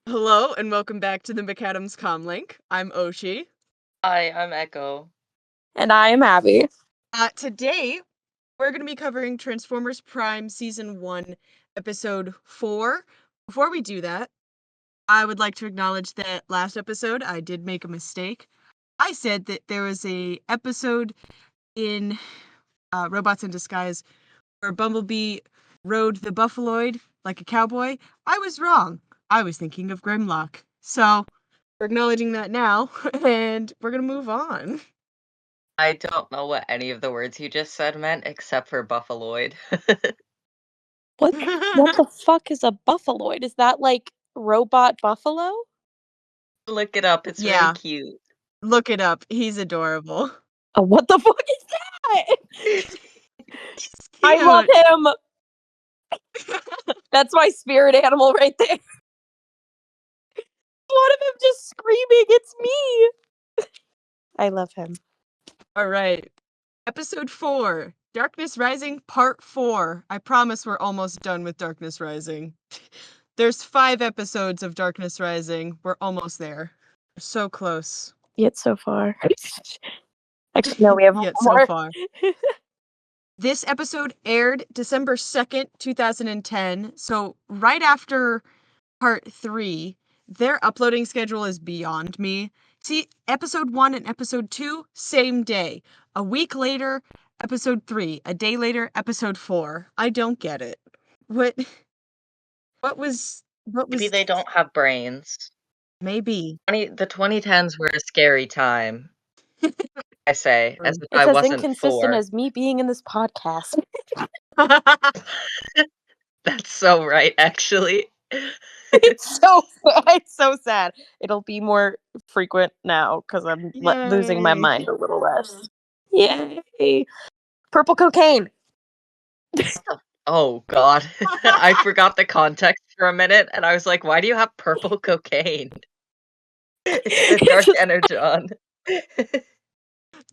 Hello and welcome back to the McAdams Comlink. I'm Oshi. Hi, I'm Echo. And I am Abbey. Today, we're going to be covering Transformers Prime Season 1, Episode 4. Before we do that, I would like to acknowledge that last episode I did make a mistake. I said that there was a episode in Robots in Disguise where Bumblebee rode the Buffaloid like a cowboy. I was wrong. I was thinking of Grimlock. So, we're acknowledging that now, and we're going to move on. I don't know what any of the words you just said meant except for Buffaloid. What the fuck is a buffaloid? Is that like robot buffalo? Look it up, it's Yeah. really cute. Look it up. He's adorable. Oh, what the fuck is that? He's I love him. That's my spirit animal right there. One of him just screaming, "It's me!" I love him. All right. Episode 4, Darkness Rising Part 4. I promise we're almost done with Darkness Rising. There's 5 episodes of Darkness Rising. We're almost there. We're so close. Yet so far. Actually, no, we have Yet more. so far. This episode aired December 2nd, 2010. So right after Part 3, their uploading schedule is beyond me. See, episode 1 and episode 2, same day. A week later, episode 3. A day later, episode 4. I don't get it. What was Maybe they don't have brains. Maybe. The 2010s were a scary time. I say, as if It's I as wasn't inconsistent 4. as me being in this podcast. That's so right, actually. It's so sad. It'll be more frequent now because I'm losing my Yay. mind a little less. Yay! Purple cocaine. Oh god. I forgot the context for a minute and I was like, why do you have purple cocaine? It's the Dark Energon.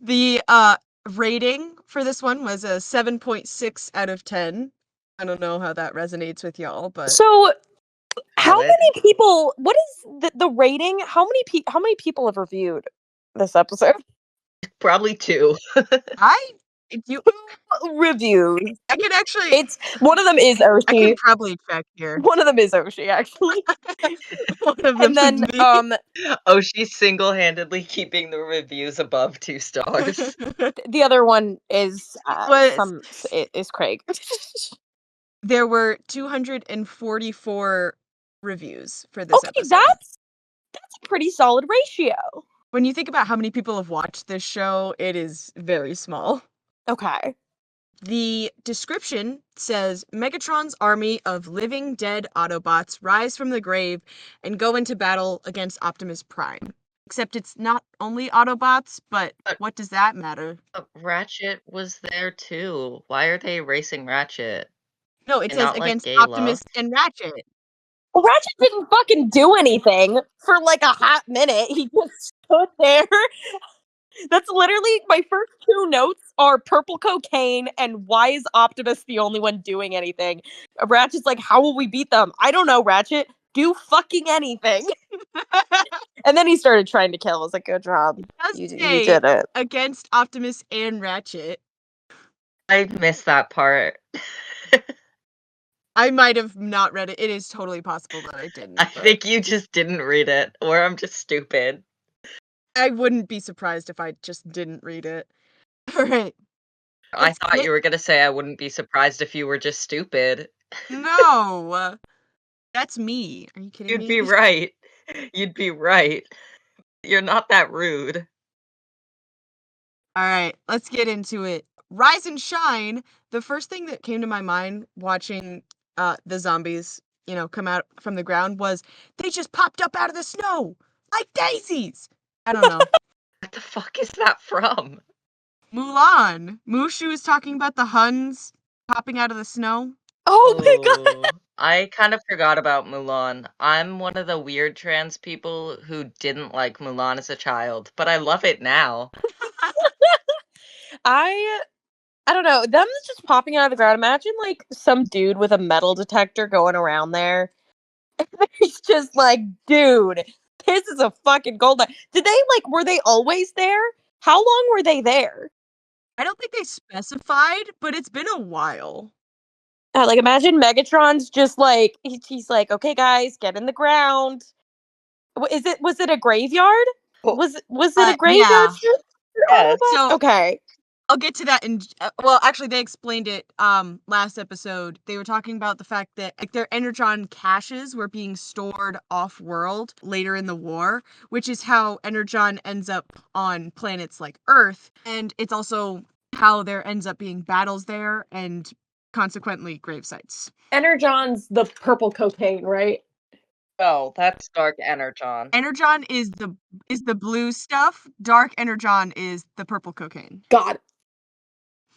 The rating for this one was a 7.6 out of 10. I don't know how that resonates with y'all, but So how many people, what is the rating? How many people have reviewed this episode? Probably 2. Reviews. I can actually. It's one of them is Oshi. I can probably check here. One of them is Oshi, actually. One of them And then is me. She's single-handedly keeping the reviews above 2 stars. The other one is is Craig. There were 244 reviews for this episode. That's a pretty solid ratio. When you think about how many people have watched this show, it is very small. Okay. The description says, Megatron's army of living dead Autobots rise from the grave and go into battle against Optimus Prime. Except it's not only Autobots, but what does that matter? Ratchet was there too. Why are they racing Ratchet? No, it says against Optimus and Ratchet. Well, Ratchet didn't fucking do anything for like a hot minute. He just stood there. That's literally my first 2 notes are purple cocaine and why is Optimus the only one doing anything? Ratchet's like, how will we beat them? I don't know, Ratchet. Do fucking anything. And then he started trying to kill. I was like, good job. You did it. Against Optimus and Ratchet. I missed that part. I might have not read it. It is totally possible that I didn't. I think you just didn't read it, or I'm just stupid. I wouldn't be surprised if I just didn't read it. All right. I thought you were going to say I wouldn't be surprised if you were just stupid. No. That's me. Are you kidding me? You'd be right. You'd be right. You're not that rude. All right, let's get into it. Rise and shine. The first thing that came to my mind watching the zombies, come out from the ground was they just popped up out of the snow like daisies. I don't know. What the fuck is that from? Mulan. Mushu is talking about the Huns popping out of the snow. Oh my god! I kind of forgot about Mulan. I'm one of the weird trans people who didn't like Mulan as a child, but I love it now. I don't know. Them just popping out of the ground. Imagine like some dude with a metal detector going around there He's just like, dude, this is a fucking gold mine. Did they, like, were they always there? How long were they there? I don't think they specified, but it's been a while. Like, imagine Megatron's just like, he's like, okay, guys, get in the ground. Was it a graveyard? Oh, Was it a graveyard? Yeah. for yes. Autobots? So- okay. I'll get to that in well, actually they explained it last episode. They were talking about the fact that like their Energon caches were being stored off-world later in the war, which is how Energon ends up on planets like Earth, and it's also how there ends up being battles there and consequently grave sites. Energon's the purple cocaine, right? No, that's Dark Energon. Energon is the blue stuff. Dark Energon is the purple cocaine. God.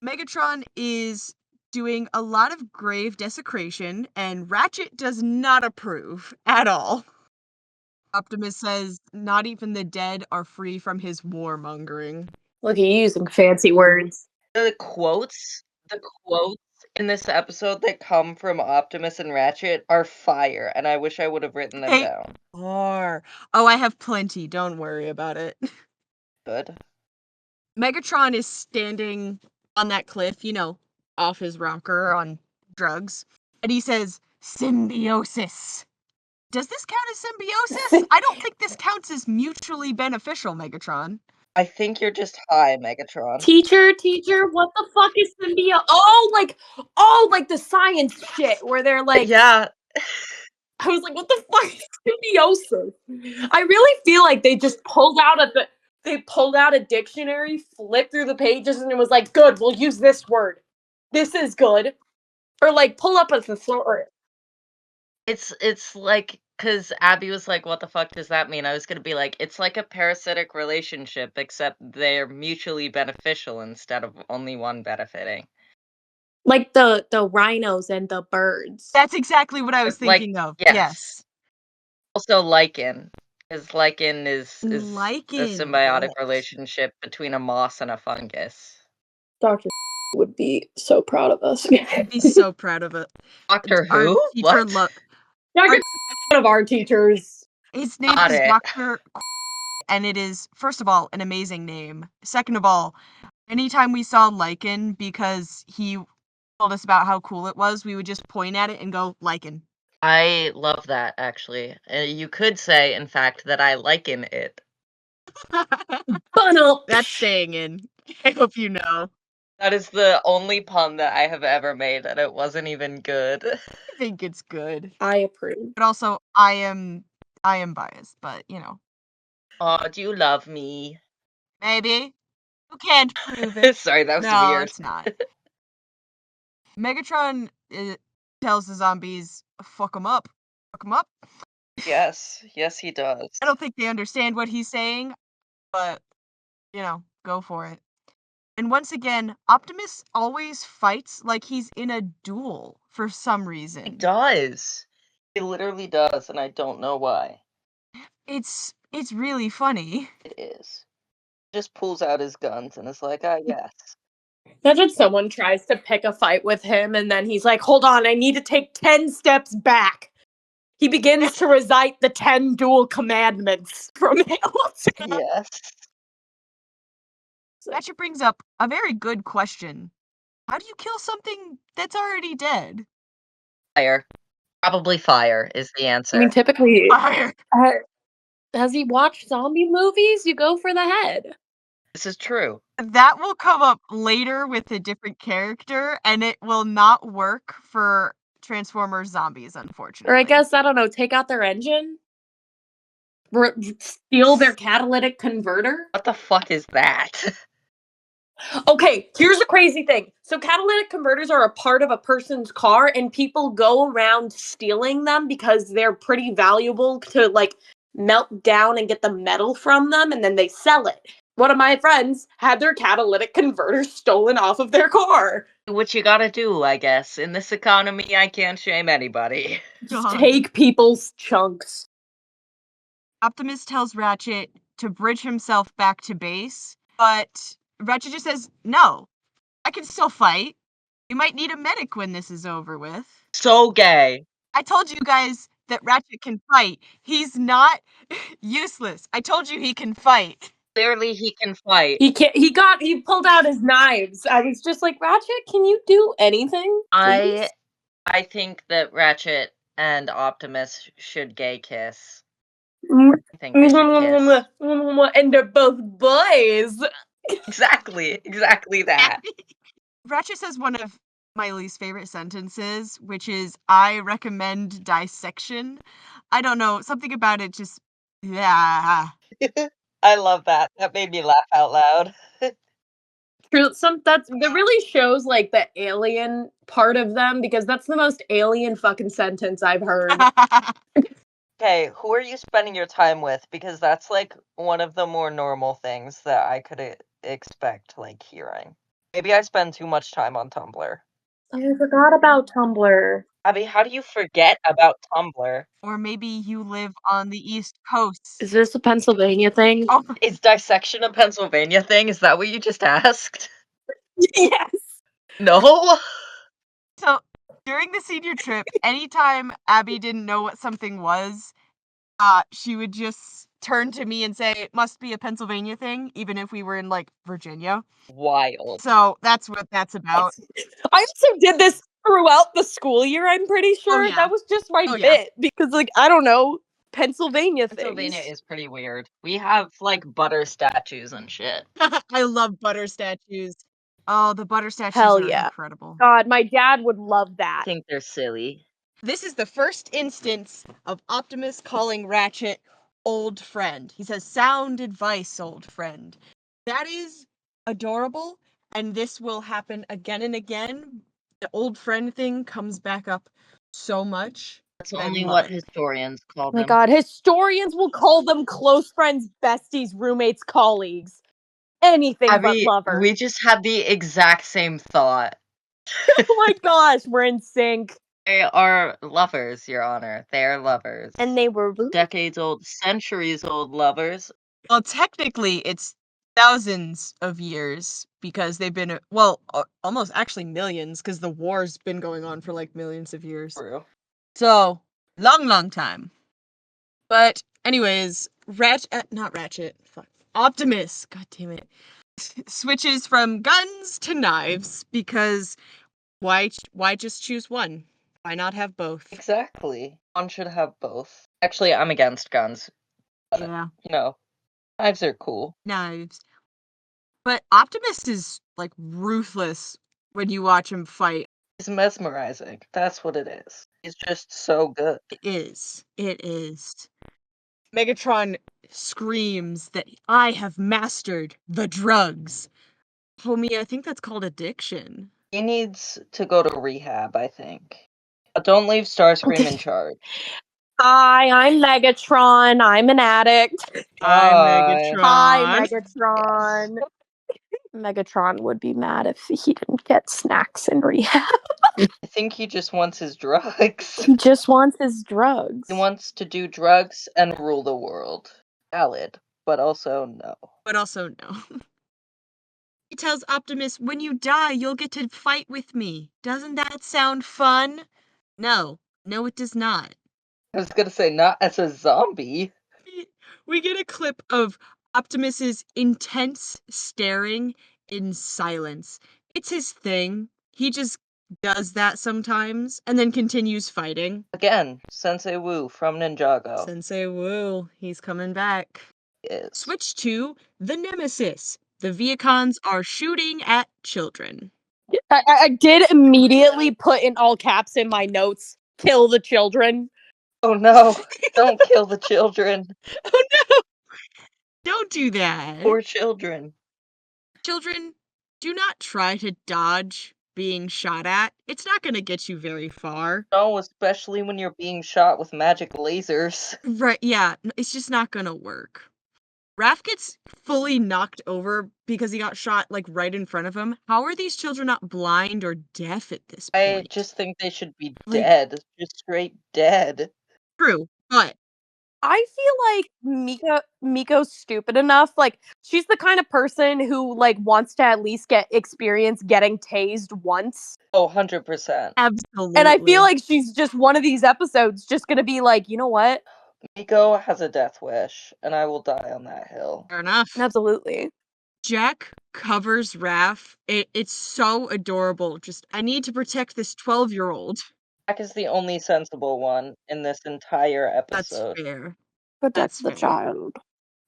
Megatron is doing a lot of grave desecration, and Ratchet does not approve at all. Optimus says not even the dead are free from his warmongering. Look at you using fancy words. The quotes in this episode that come from Optimus and Ratchet are fire, and I wish I would have written them Hey. down. Oh, I have plenty. Don't worry about it. Good. Megatron is standing on that cliff, you know, off his rocker on drugs, and he says, symbiosis. Does this count as symbiosis? I don't think this counts as mutually beneficial, Megatron. I think you're just high, Megatron. Teacher, what the fuck is symbiosis? Oh, like the science shit where they're like, Yeah, I was like, what the fuck is symbiosis? I really feel like they just pulled out a dictionary, flipped through the pages, and it was like, good, we'll use this word. This is good. Or like pull up a thesaurus. it's like, because Abby was like, what the fuck does that mean? I was gonna be like, it's like a parasitic relationship, except they're mutually beneficial instead of only one benefiting. Like the rhinos and the birds. That's exactly what I was Like, thinking of. yes. Yes. Also, lichen. Because lichen is Lichen, a symbiotic yes. relationship between a moss and a fungus. Dr. would be so proud of us. I'd be so proud of it. Doctor Our Who? teacher What? Dr. one of our teachers. His name Got is it. Dr. And it is, first of all, an amazing name. Second of all, anytime we saw lichen, because he told us about how cool it was, we would just point at it and go, lichen. I love that, actually. You could say, in fact, that I liken it. That's staying in. I hope you know. That is the only pun that I have ever made, and it wasn't even good. I think it's good. I approve. But also, I am biased, but, you know. Aw, do you love me? Maybe. You can't prove it. Sorry, that was No, weird. it's not. Megatron tells the zombies, fuck them up. Fuck them up. Yes, he does. I don't think they understand what he's saying, but, you know, go for it. And once again, Optimus always fights like he's in a duel for some reason. He does. He literally does, and I don't know why. It's really funny. It is. Just pulls out his guns and is like, ah, yes. Imagine someone tries to pick a fight with him and then he's like, hold on, I need to take 10 steps back. He begins to recite the 10 dual commandments from Hamilton. Yes. That just brings up a very good question. How do you kill something that's already dead? Fire. Probably fire is the answer. I mean, typically, Fire! has he watched zombie movies? You go for the head. This is true. That will come up later with a different character, and it will not work for Transformers zombies, unfortunately. Or I guess, I don't know, take out their engine? Steal their catalytic converter? What the fuck is that? Okay, here's a crazy thing. So catalytic converters are a part of a person's car, and people go around stealing them because they're pretty valuable to, like, melt down and get the metal from them, and then they sell it. One of my friends had their catalytic converter stolen off of their car. What you gotta do, I guess. In this economy, I can't shame anybody. Just take people's chunks. Optimus tells Ratchet to bridge himself back to base, but Ratchet just says, no, I can still fight. You might need a medic when this is over with. So gay. I told you guys that Ratchet can fight. He's not useless. I told you he can fight. Clearly, he can fight. He pulled out his knives. I was just like, Ratchet, can you do anything? Please? I think that Ratchet and Optimus should gay kiss. Mm. I think they should kiss. And they're both boys. Exactly that. Ratchet says one of my least favorite sentences, which is, I recommend dissection. I don't know, something about it just, yeah. I love that. That made me laugh out loud. True, that really shows like the alien part of them, because that's the most alien fucking sentence I've heard. Okay, who are you spending your time with? Because that's like one of the more normal things that I could expect like hearing. Maybe I spend too much time on Tumblr. I forgot about Tumblr. Abby, how do you forget about Tumblr? Or maybe you live on the East Coast. Is this a Pennsylvania thing? Oh, Is dissection a Pennsylvania thing? Is that what you just asked? Yes. No? so during the senior trip, anytime Abby didn't know what something was, she would just turn to me and say, it must be a Pennsylvania thing, even if we were in, like, Virginia. Wild. So that's what that's about. I also did this throughout the school year, I'm pretty sure. yeah. That was just my Oh, yeah. bit. Because, like, I don't know, Pennsylvania Pennsylvania things. is pretty weird. We have like butter statues and shit. I love butter statues. Oh, the butter statues Hell are yeah. incredible. God, my dad would love I that. think they're silly. This is the first instance of Optimus calling Ratchet old friend. He says, sound advice, old friend. That is adorable, and this will happen again and again. The old friend thing comes back up so much. That's I only love what it. historians call Oh my them. god, historians will call them close friends, besties, roommates, colleagues. Anything but Abby, lovers. we just had the exact same thought. Oh my gosh, we're in sync. They are lovers, Your Honor. They are lovers. And they were decades old, centuries old lovers. Well, technically, it's thousands of years because they've been, almost actually millions because the war's been going on for like millions of years. True. So, long time. But, anyways, not Ratchet, fuck. Optimus, god damn it, switches from guns to knives because why just choose one? Why not have both? Exactly. One should have both. Actually, I'm against guns. But, Yeah, you know, knives are cool. knives. But Optimus is, like, ruthless when you watch him fight. He's mesmerizing. That's what it is. He's just so good. It is. It is. Megatron screams that I have mastered the drugs. Homie, I think that's called addiction. He needs to go to rehab, I think. But don't leave Starscream in charge. Hi, I'm Megatron. I'm an addict. Hi, Hi. Megatron. Hi, Megatron. Megatron would be mad if he didn't get snacks in rehab. I think he just wants his drugs. He just wants his drugs. He wants to do drugs and rule the world. Valid, but also no. But also no. He tells Optimus, when you die, you'll get to fight with me. Doesn't that sound fun? No. No, it does not. I was gonna say, not as a zombie. We get a clip of Optimus's intense staring in silence. It's his thing. He just does that sometimes and then continues fighting. Again, Sensei Wu from Ninjago. Sensei Wu, he's coming back. Is. Switch to the Nemesis. The Viacons are shooting at children. I did immediately put in all caps in my notes, kill the children. Oh no, don't kill the children. Oh no! Don't do that. Poor children. Children, do not try to dodge being shot at. It's not going to get you very far. No, especially when you're being shot with magic lasers. Right, yeah, it's just not going to work. Raph gets fully knocked over because he got shot, like, right in front of him. How are these children not blind or deaf at this point? I just think they should be dead. Just straight dead. True, but I feel like Miko's stupid enough. Like, she's the kind of person who like wants to at least get experience getting tased once. Oh, 100%. Absolutely. And I feel like she's just one of these episodes just gonna be like, you know what? Miko has a death wish, and I will die on that hill. Fair enough. Absolutely. Jack covers Raph. It's so adorable. Just, I need to protect this 12-year-old. Jack is the only sensible one in this entire That's episode. fair. Protect That's the fair. child.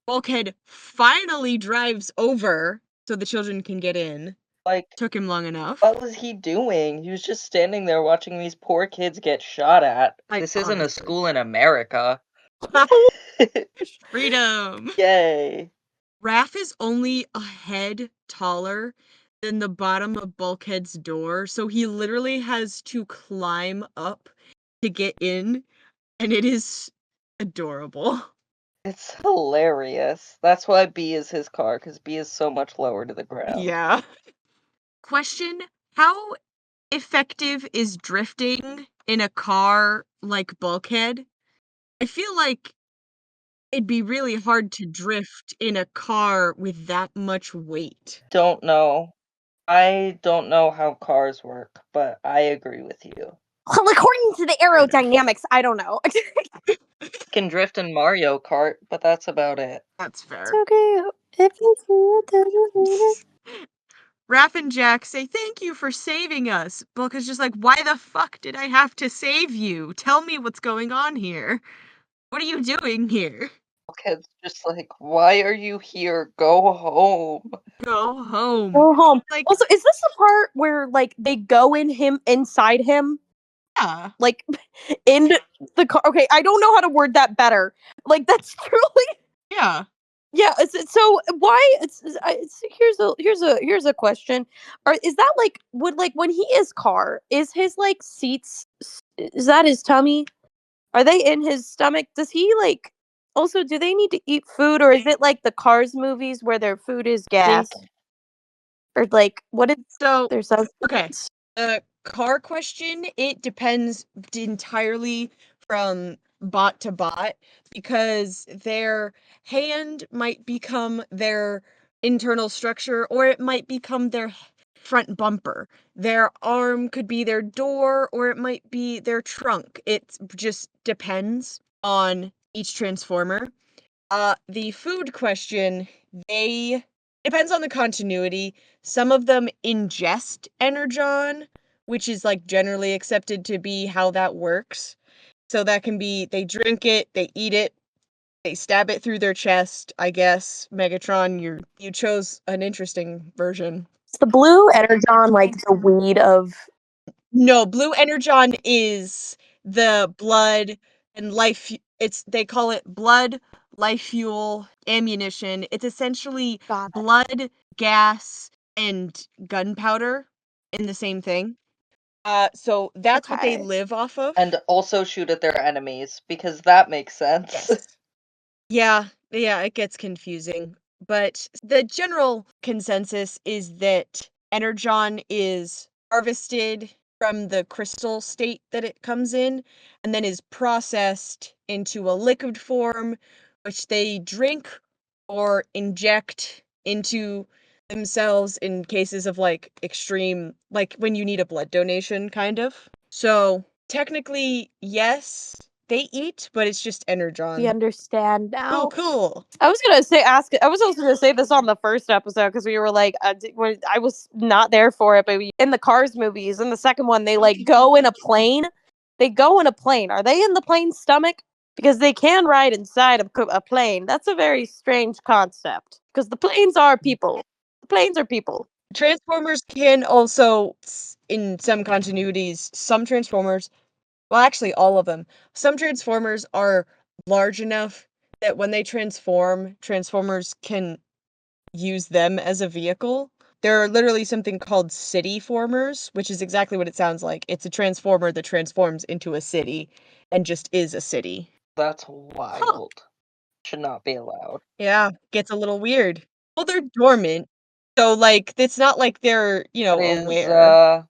Bulkhead finally drives over so the children can get in. Like, Took him long enough. what was he doing? He was just standing there watching these poor kids get shot at. Like, This isn't a honestly. school in America. Freedom. Yay. Raph is only a head taller than the bottom of Bulkhead's door, so he literally has to climb up to get in, and it is adorable. It's hilarious. That's why B is his car, because B is so much lower to the ground. Yeah. Question: how effective is drifting in a car like Bulkhead? I feel like it'd be really hard to drift in a car with that much weight. Don't know. I don't know how cars work, but I agree with you. Well, according to the aerodynamics, I don't know. Can drift in Mario Kart, but that's about it. That's fair. It's okay if it's good. Raph and Jack say, "Thank you for saving us." Bulkhead's just like, "Why the fuck did I have to save you? Tell me what's going on here. What are you doing here? Bulkhead's just like, why are you here? Go home. Go home." Go home. Like, Also, is this the part where like they go inside him? yeah. Like in the car. Okay, I don't know how to word that better. Like that's truly Yeah. yeah. So why? Here's a question. Is that like when he is car? Is his like seats? Is that his tummy? Are they in his stomach? Does he like? Also, do they need to eat food, or is it like the Cars movies where their food is gas? Or like what is So, their substance? okay. Car question, it depends entirely from bot to bot because their hand might become their internal structure or it might become their front bumper. Their arm could be their door or it might be their trunk. It just depends on each transformer. The food question, they depends on the continuity. Some of them ingest energon, which is like generally accepted to be how that works. So that can be they drink it, they eat it, they stab it through their chest, I guess. Megatron, you chose an interesting version. Is the blue energon like the weed of No, blue energon is the blood and they call it blood, life fuel, ammunition. It's essentially God? blood, gas, and gunpowder in the same thing. So that's what they Okay. live off of. And also shoot at their enemies, because that makes sense. Yes. Yeah, it gets confusing. But the general consensus is that energon is harvested from the crystal state that it comes in and then is processed into a liquid form, which they drink or inject into themselves in cases of like extreme, like when you need a blood donation, kind of. So technically, yes, they eat, but it's just energon. We understand now. Cool. I was also gonna say this on the first episode because we were like, I was not there for it, but in the Cars movies, in the second one, they like go in a plane. They go in a plane. Are they in the plane's stomach? Because they can ride inside a plane. That's a very strange concept. Because the planes are people. The planes are people. Transformers can also, in some continuities, some Transformers, well, actually, all of them, some Transformers are large enough that when they transform, Transformers can use them as a vehicle. There are literally something called city formers, which is exactly what it sounds like. It's a transformer that transforms into a city and just is a city. That's wild. Should not be allowed. Yeah, gets a little weird. Well, they're dormant, so like it's not like they're, aware.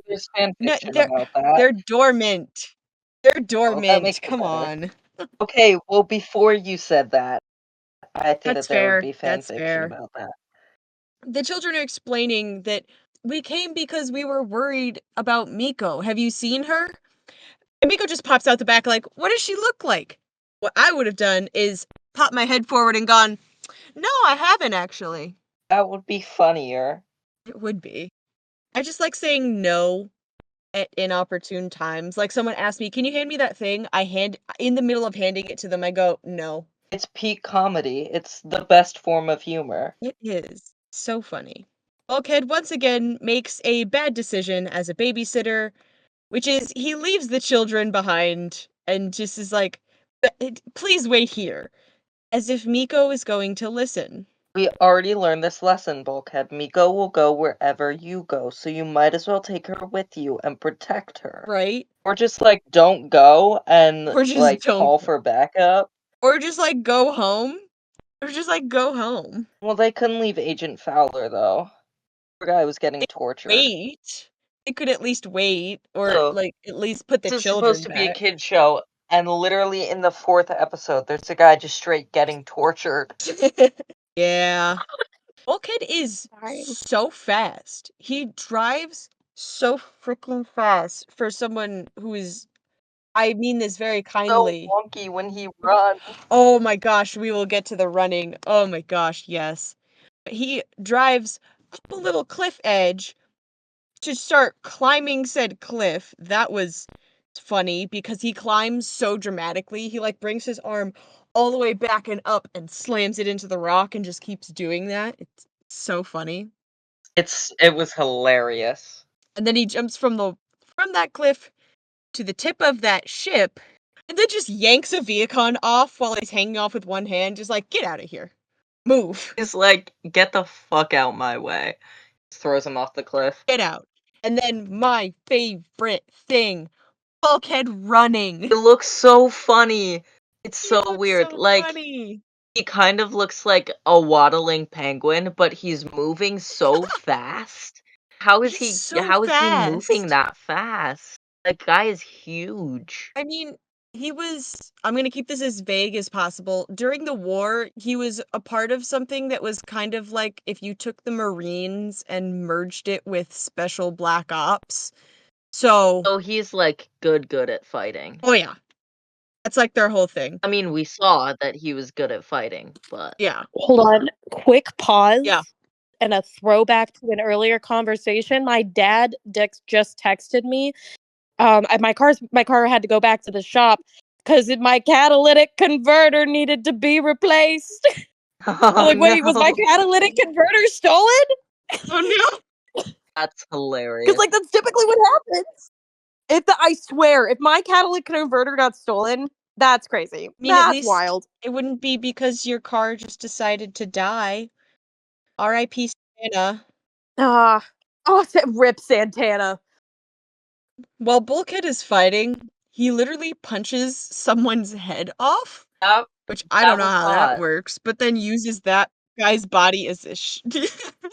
There's fan No, fiction about that. they're dormant. They're Oh, that dormant. makes it Come better. on. Okay, well, before you said that, I think That's that there would fair. be That's fanfiction fair. about that. The children are explaining that we came because we were worried about Miko. Have you seen her? And Miko just pops out the back like, what does she look like? What I would have done is pop my head forward and gone, no, I haven't actually. That would be funnier. It would be. I just like saying no at inopportune times. Like someone asked me, "Can you hand me that thing?" I hand in the middle of handing it to them, I go, "No." It's peak comedy. It's the best form of humor. It is so funny. Bulkhead once again makes a bad decision as a babysitter, which is he leaves the children behind and just is like, "Please wait here," as if Miko is going to listen. We already learned this lesson, Bulkhead. Miko will go wherever you go, so you might as well take her with you and protect her. Right? Or just, like, don't go and, Or just like, don't call go. for backup. Or just like go home. Or just like go home. Well, they couldn't leave Agent Fowler, though. The guy was getting tortured. Wait. They could at least wait or So, like at least put the this is supposed children to be a back. kid's show, and literally in the 4th episode, there's a guy just straight getting tortured. Yeah. Bulkhead is Sorry. so fast. He drives so freaking fast for someone who is, I mean this very So kindly. wonky when he runs. Oh my gosh, we will get to the running. Oh my gosh, yes. He drives up a little cliff edge to start climbing said cliff. That was funny because he climbs so dramatically. He like brings his arm all the way back and up and slams it into the rock and just keeps doing that. It's so funny. It was hilarious. And then he jumps from that cliff to the tip of that ship and then just yanks a Viacon off while he's hanging off with one hand, just like, get out of here. Move. He's like, get the fuck out my way. Just throws him off the cliff. Get out. And then my favorite thing, Bulkhead running. It looks so funny. It's He so looks weird. so Like, funny. he kind of looks like a waddling penguin, but he's moving so fast. He's so How is he moving fast. that fast? That guy is huge. I mean, I'm gonna keep this as vague as possible. During the war, he was a part of something that was kind of like if you took the Marines and merged it with Special Black Ops. So, So he's like good at fighting. oh yeah, that's like their whole thing. I mean, we saw that he was good at fighting, but Yeah, Hold on. Quick pause. Yeah. And a throwback to an earlier conversation. My dad just texted me. My car had to go back to the shop because my catalytic converter needed to be replaced. oh Like, wait, was my no. catalytic converter stolen? oh no. That's hilarious. Because like that's typically what happens. I swear, if my catalytic converter got stolen, that's crazy. I mean, at That's least wild. it wouldn't be because your car just decided to die. R.I.P. Santa. Rip Santana. While Bulkhead is fighting, he literally punches someone's head off, That, which I that don't know was how hot. that works, but then uses that guy's body as a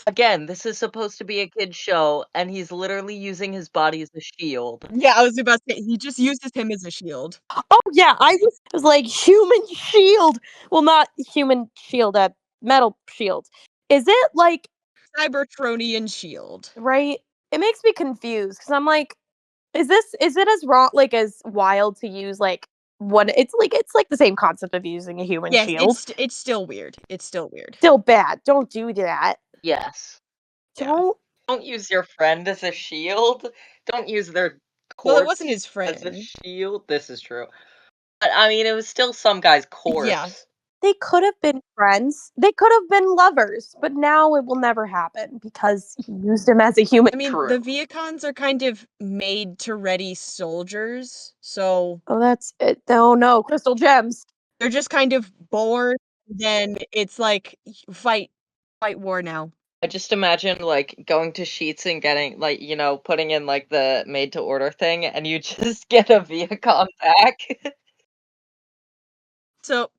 Again, this is supposed to be a kid's show, and he's literally using his body as a shield. Yeah, I was about to say, he just uses him as a shield. Oh yeah, I was like human shield. Well, not human shield, metal shield. Is it like Cybertronian shield. right? It makes me confused because I'm like, is it as wrong like as wild to use like one? It's like the same concept of using a human Yes, shield. it's still weird. It's still weird. Still bad. Don't do that. Yes. Yeah. Don't use your friend as a shield. Don't use their Well, it corpse wasn't his as a friend. shield. This is true. But I mean, it was still some guy's corpse. Yeah. They could have been friends. They could have been lovers, but now it will never happen because he used him as a human. I mean, True. the Viacons are kind of made to ready soldiers, so Oh, that's it. Oh no, crystal gems. they're just kind of born. Then it's like fight war now. I just imagine like going to Sheets and getting like, putting in like the made to order thing and you just get a Viacom back. So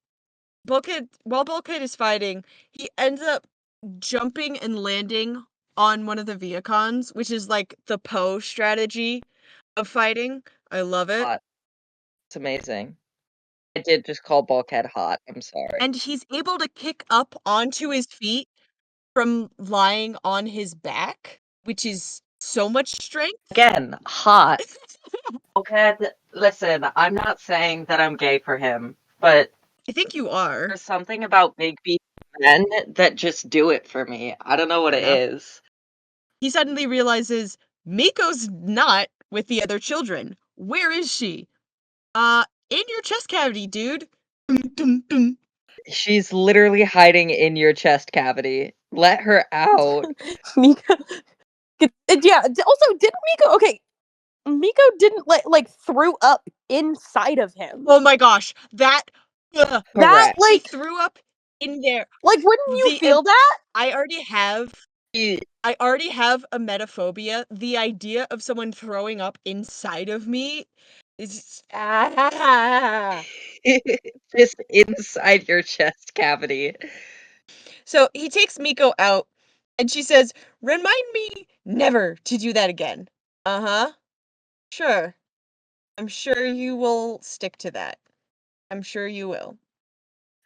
while Bulkhead is fighting, he ends up jumping and landing on one of the Viacons, which is like the Poe strategy of fighting. I love it. It's amazing. I did just call Bulkhead hot. I'm sorry. And he's able to kick up onto his feet from lying on his back, which is so much strength. Again, hot. Bulkhead, listen, I'm not saying that I'm gay for him, but I think you are. there's something about big beefy men that just do it for me. I don't know what it Yeah. is. He suddenly realizes Miko's not with the other children. Where is she? In your chest cavity, dude. Dum, dum, dum. She's literally hiding in your chest cavity. Let her out. Miko. Yeah. Also, didn't Miko? Okay, Miko didn't like threw up inside of him. Oh my gosh, that That Correct. she like threw up in there. wouldn't you The feel that? I already have a metaphobia. The idea of someone throwing up inside of me is Just inside your chest cavity. So he takes Miko out and she says, "Remind me never to do that again." Uh-huh. Sure. I'm sure you will stick to that. I'm sure you will.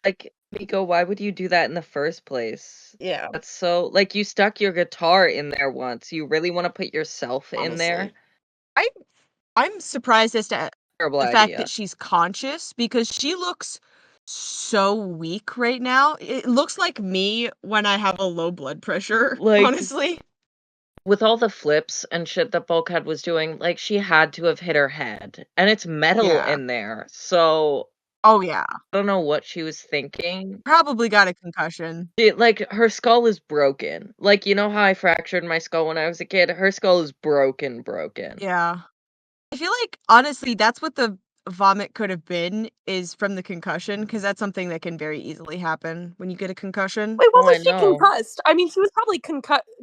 Like, Miko, why would you do that in the first place? Yeah, That's so like you stuck your guitar in there once. You really want to put yourself in there? honestly. I'm surprised as to Terrible the fact idea. that she's conscious because she looks so weak right now. It looks like me when I have a low blood pressure, Like honestly. with all the flips and shit that Bulkhead was doing, like she had to have hit her head. And it's metal Yeah. in there. So Oh yeah. I don't know what she was thinking. Probably got a concussion. Like her skull is broken. Like, you know how I fractured my skull when I was a kid? Her skull is broken. Yeah. I feel like honestly that's what the vomit could have been is from the concussion because that's something that can very easily happen when you get a concussion. Wait, when Oh, I was she know. concussed? I mean, she was probably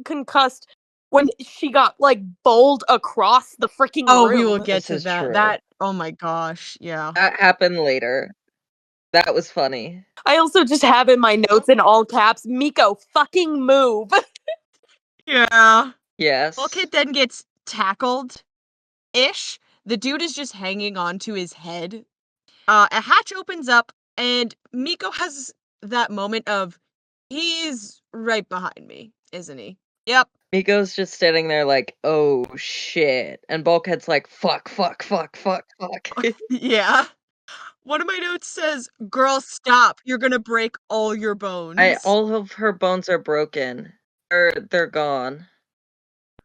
concussed when she got like bowled across the freaking Oh, room. we will get This to is that. true. That oh my gosh, yeah. That happened later. That was funny. I also just have in my notes in all caps, Miko, fucking move. Yeah. Yes. Bulkhead then gets tackled-ish. The dude is just hanging onto his head. A hatch opens up, and Miko has that moment of, he's right behind me, isn't he? Yep. Miko's just standing there like, oh shit. And Bulkhead's like, fuck. Yeah. One of my notes says, "Girl, stop. You're gonna break all your bones." All of her bones are broken. They're gone.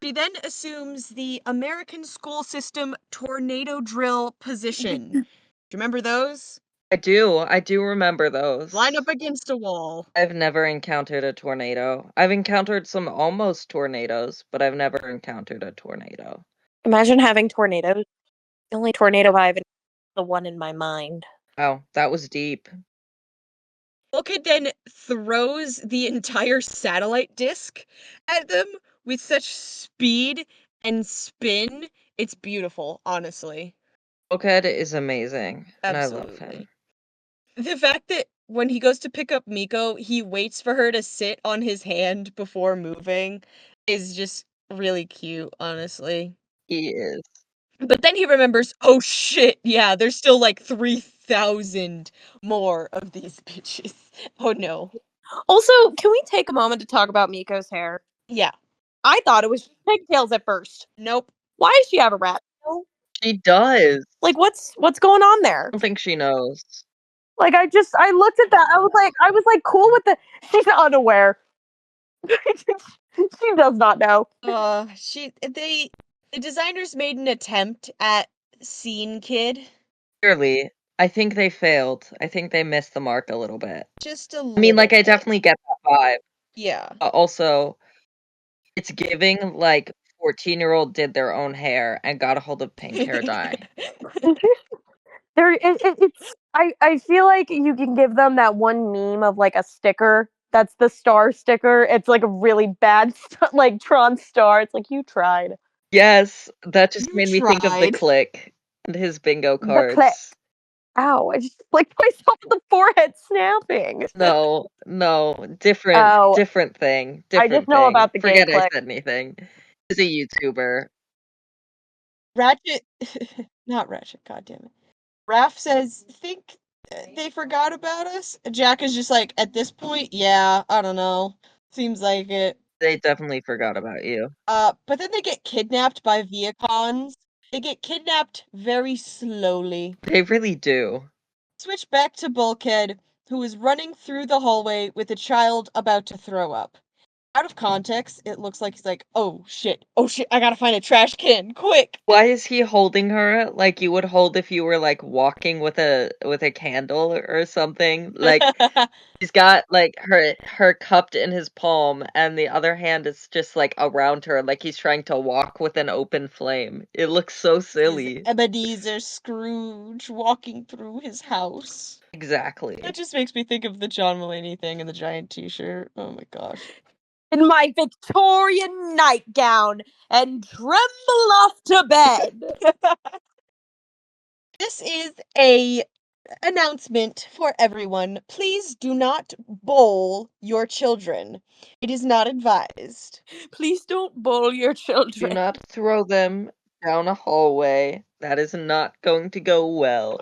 She then assumes the American school system tornado drill position. Do you remember those? I do remember those. Line up against a wall. I've never encountered a tornado. I've encountered some almost tornadoes, but I've never encountered a tornado. Imagine having tornadoes. The only tornado I've is the one in my mind. Oh, that was deep. Bulkhead then throws the entire satellite disc at them with such speed and spin. It's beautiful, honestly. Bulkhead is amazing, and I love Absolutely. him. The fact that when he goes to pick up Miko, he waits for her to sit on his hand before moving is just really cute, honestly. He is. But then he remembers, oh shit, yeah, there's still like 3,000 more of these bitches. Oh no. Also, can we take a moment to talk about Miko's hair? Yeah. I thought it was just pigtails at first. Nope. Why does she have a rat tail? She does. Like, what's going on there? I don't think she knows. Like, I looked at that. I was like, cool with the. She's unaware. She does not know. The designers made an attempt at Scene Kid. Clearly, I think they failed. I think they missed the mark a little bit. Just a I mean, like, little I bit. definitely get that vibe. Yeah. Also, it's giving like 14-year-old did their own hair and got a hold of pink hair dye. I feel like you can give them that one meme of like a sticker that's the star sticker. It's like a really bad like Tron star. It's like, you tried. Yes, that just You made me think of the tried. Click and his bingo The Click. cards. Ow, I just flicked myself in the forehead snapping. No, different Oh, thing. I just know thing. about the gay Forget I Click. said anything. He's a YouTuber. Ratchet, not Ratchet, goddammit. Raph says, think they forgot about us. Jack is just like, at this point, yeah, I don't know. Seems like it. They definitely forgot about you. But then they get kidnapped by Viacons. They get kidnapped very slowly. They really do. Switch back to Bulkhead, who is running through the hallway with a child about to throw up. Out of context, it looks like he's like, oh shit, I gotta find a trash can, quick! Why is he holding her like you would hold if you were like walking with a candle or something? Like he's got like her cupped in his palm and the other hand is just like around her like he's trying to walk with an open flame. It looks so He's silly. Ebenezer Scrooge walking through his house. Exactly. That just makes me think of the John Mulaney thing and the giant t-shirt. Oh my gosh. In my Victorian nightgown and tremble off to bed. This is a announcement for everyone. Please do not bowl your children. It is not advised. Please don't bowl your Do children. not throw them down a hallway. That is not going to go well.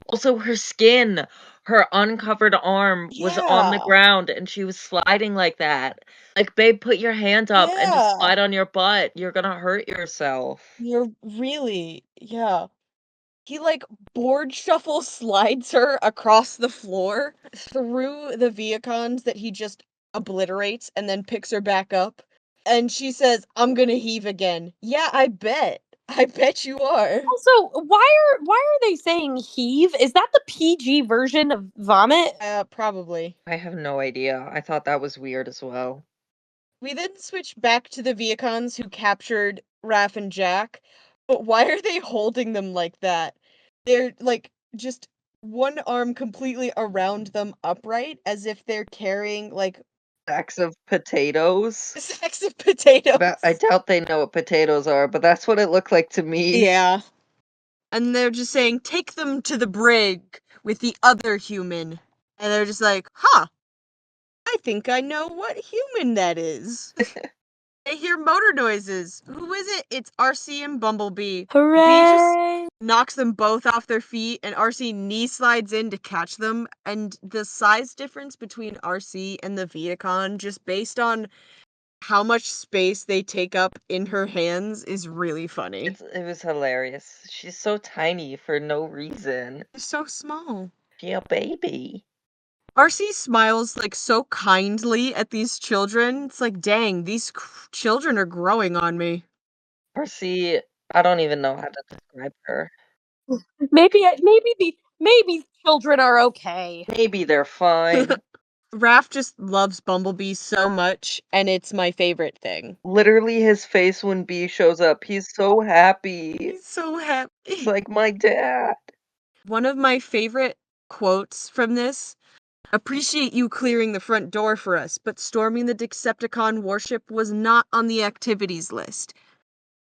Also, her skin, her uncovered arm was on the Yeah. ground and she was sliding like that. Like, babe, put your hand up and just Yeah. slide on your butt. You're gonna hurt yourself. You're really, yeah. He like board shuffle slides her across the floor through the Viacons that he just obliterates and then picks her back up. And she says, I'm gonna heave again. Yeah, I bet. I bet you are. Also, why are they saying heave? Is that the PG version of vomit? Probably. I have no idea. I thought that was weird as well. We then switch back to the Viacons who captured Raph and Jack. But why are they holding them like that? They're like just one arm completely around them upright as if they're carrying like Sacks of potatoes. sacks of potatoes. I doubt they know what potatoes are, but that's what it looked like to me. Yeah. And they're just saying, take them to the brig with the other human. And they're just like, huh, I think I know what human that is. They hear motor noises. Who is it? It's RC and Bumblebee. Bee just Hooray! knocks them both off their feet, and RC knee slides in to catch them. And the size difference between RC and the Viacon, just based on how much space they take up in her hands, is really funny. It was hilarious. She's so tiny for no reason. They're so small. She a baby. RC smiles like so kindly at these children. It's like, dang, these children are growing on me. RC, I don't even know how to describe her. Maybe children are okay. Maybe they're fine. Raph just loves Bumblebee so much, and it's my favorite thing. Literally, his face when Bee shows up, he's so happy. He's so happy. He's like, my dad. One of my favorite quotes from this: appreciate you clearing the front door for us, but storming the Decepticon warship was not on the activities list.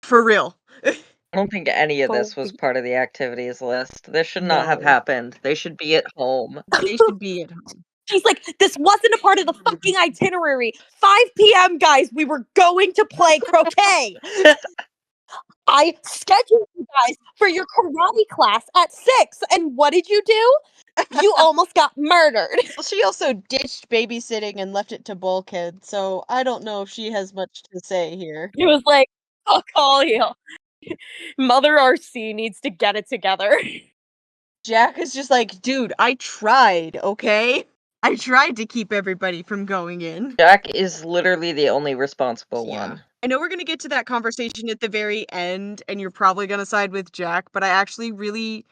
For real. I don't think any of this was part of the activities list. This should not have happened. They should be at home. They should be at home. She's like, this wasn't a part of the fucking itinerary. 5 p.m., guys, we were going to play croquet. I scheduled you guys for your karate class at 6, and what did you do? You almost got murdered. Well, she also ditched babysitting and left it to Bulkhead, so I don't know if she has much to say here. He was like, fuck all you. Mother RC needs to get it together. Jack is just like, dude, I tried, okay? I tried to keep everybody from going in. Jack is literally the only responsible one. I know we're going to get to that conversation at the very end, and you're probably going to side with Jack, but I actually really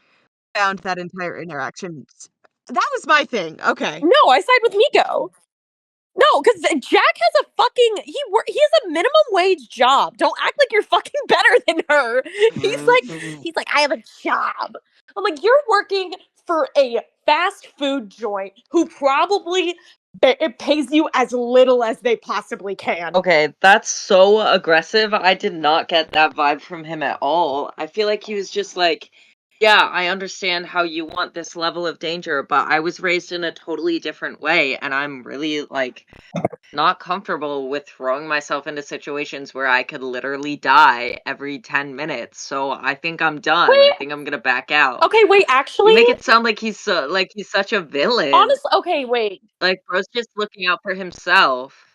found that entire interaction. That was my thing. Okay. No, I side with Miko. No, because Jack has a fucking he has a minimum wage job. Don't act like you're fucking better than her. He's like, I have a job. I'm like, you're working for a fast food joint who probably it pays you as little as they possibly can. Okay, that's so aggressive. I did not get that vibe from him at all. I feel like he was just like, Yeah, I understand how you want this level of danger, but I was raised in a totally different way, and I'm really, like, not comfortable with throwing myself into situations where I could literally die every 10 minutes, so I think I'm done. I Wait. think I'm gonna back out. Okay, wait, You actually, make it sound like he's such a villain. honestly, okay, wait. Like, bro's just looking out for himself.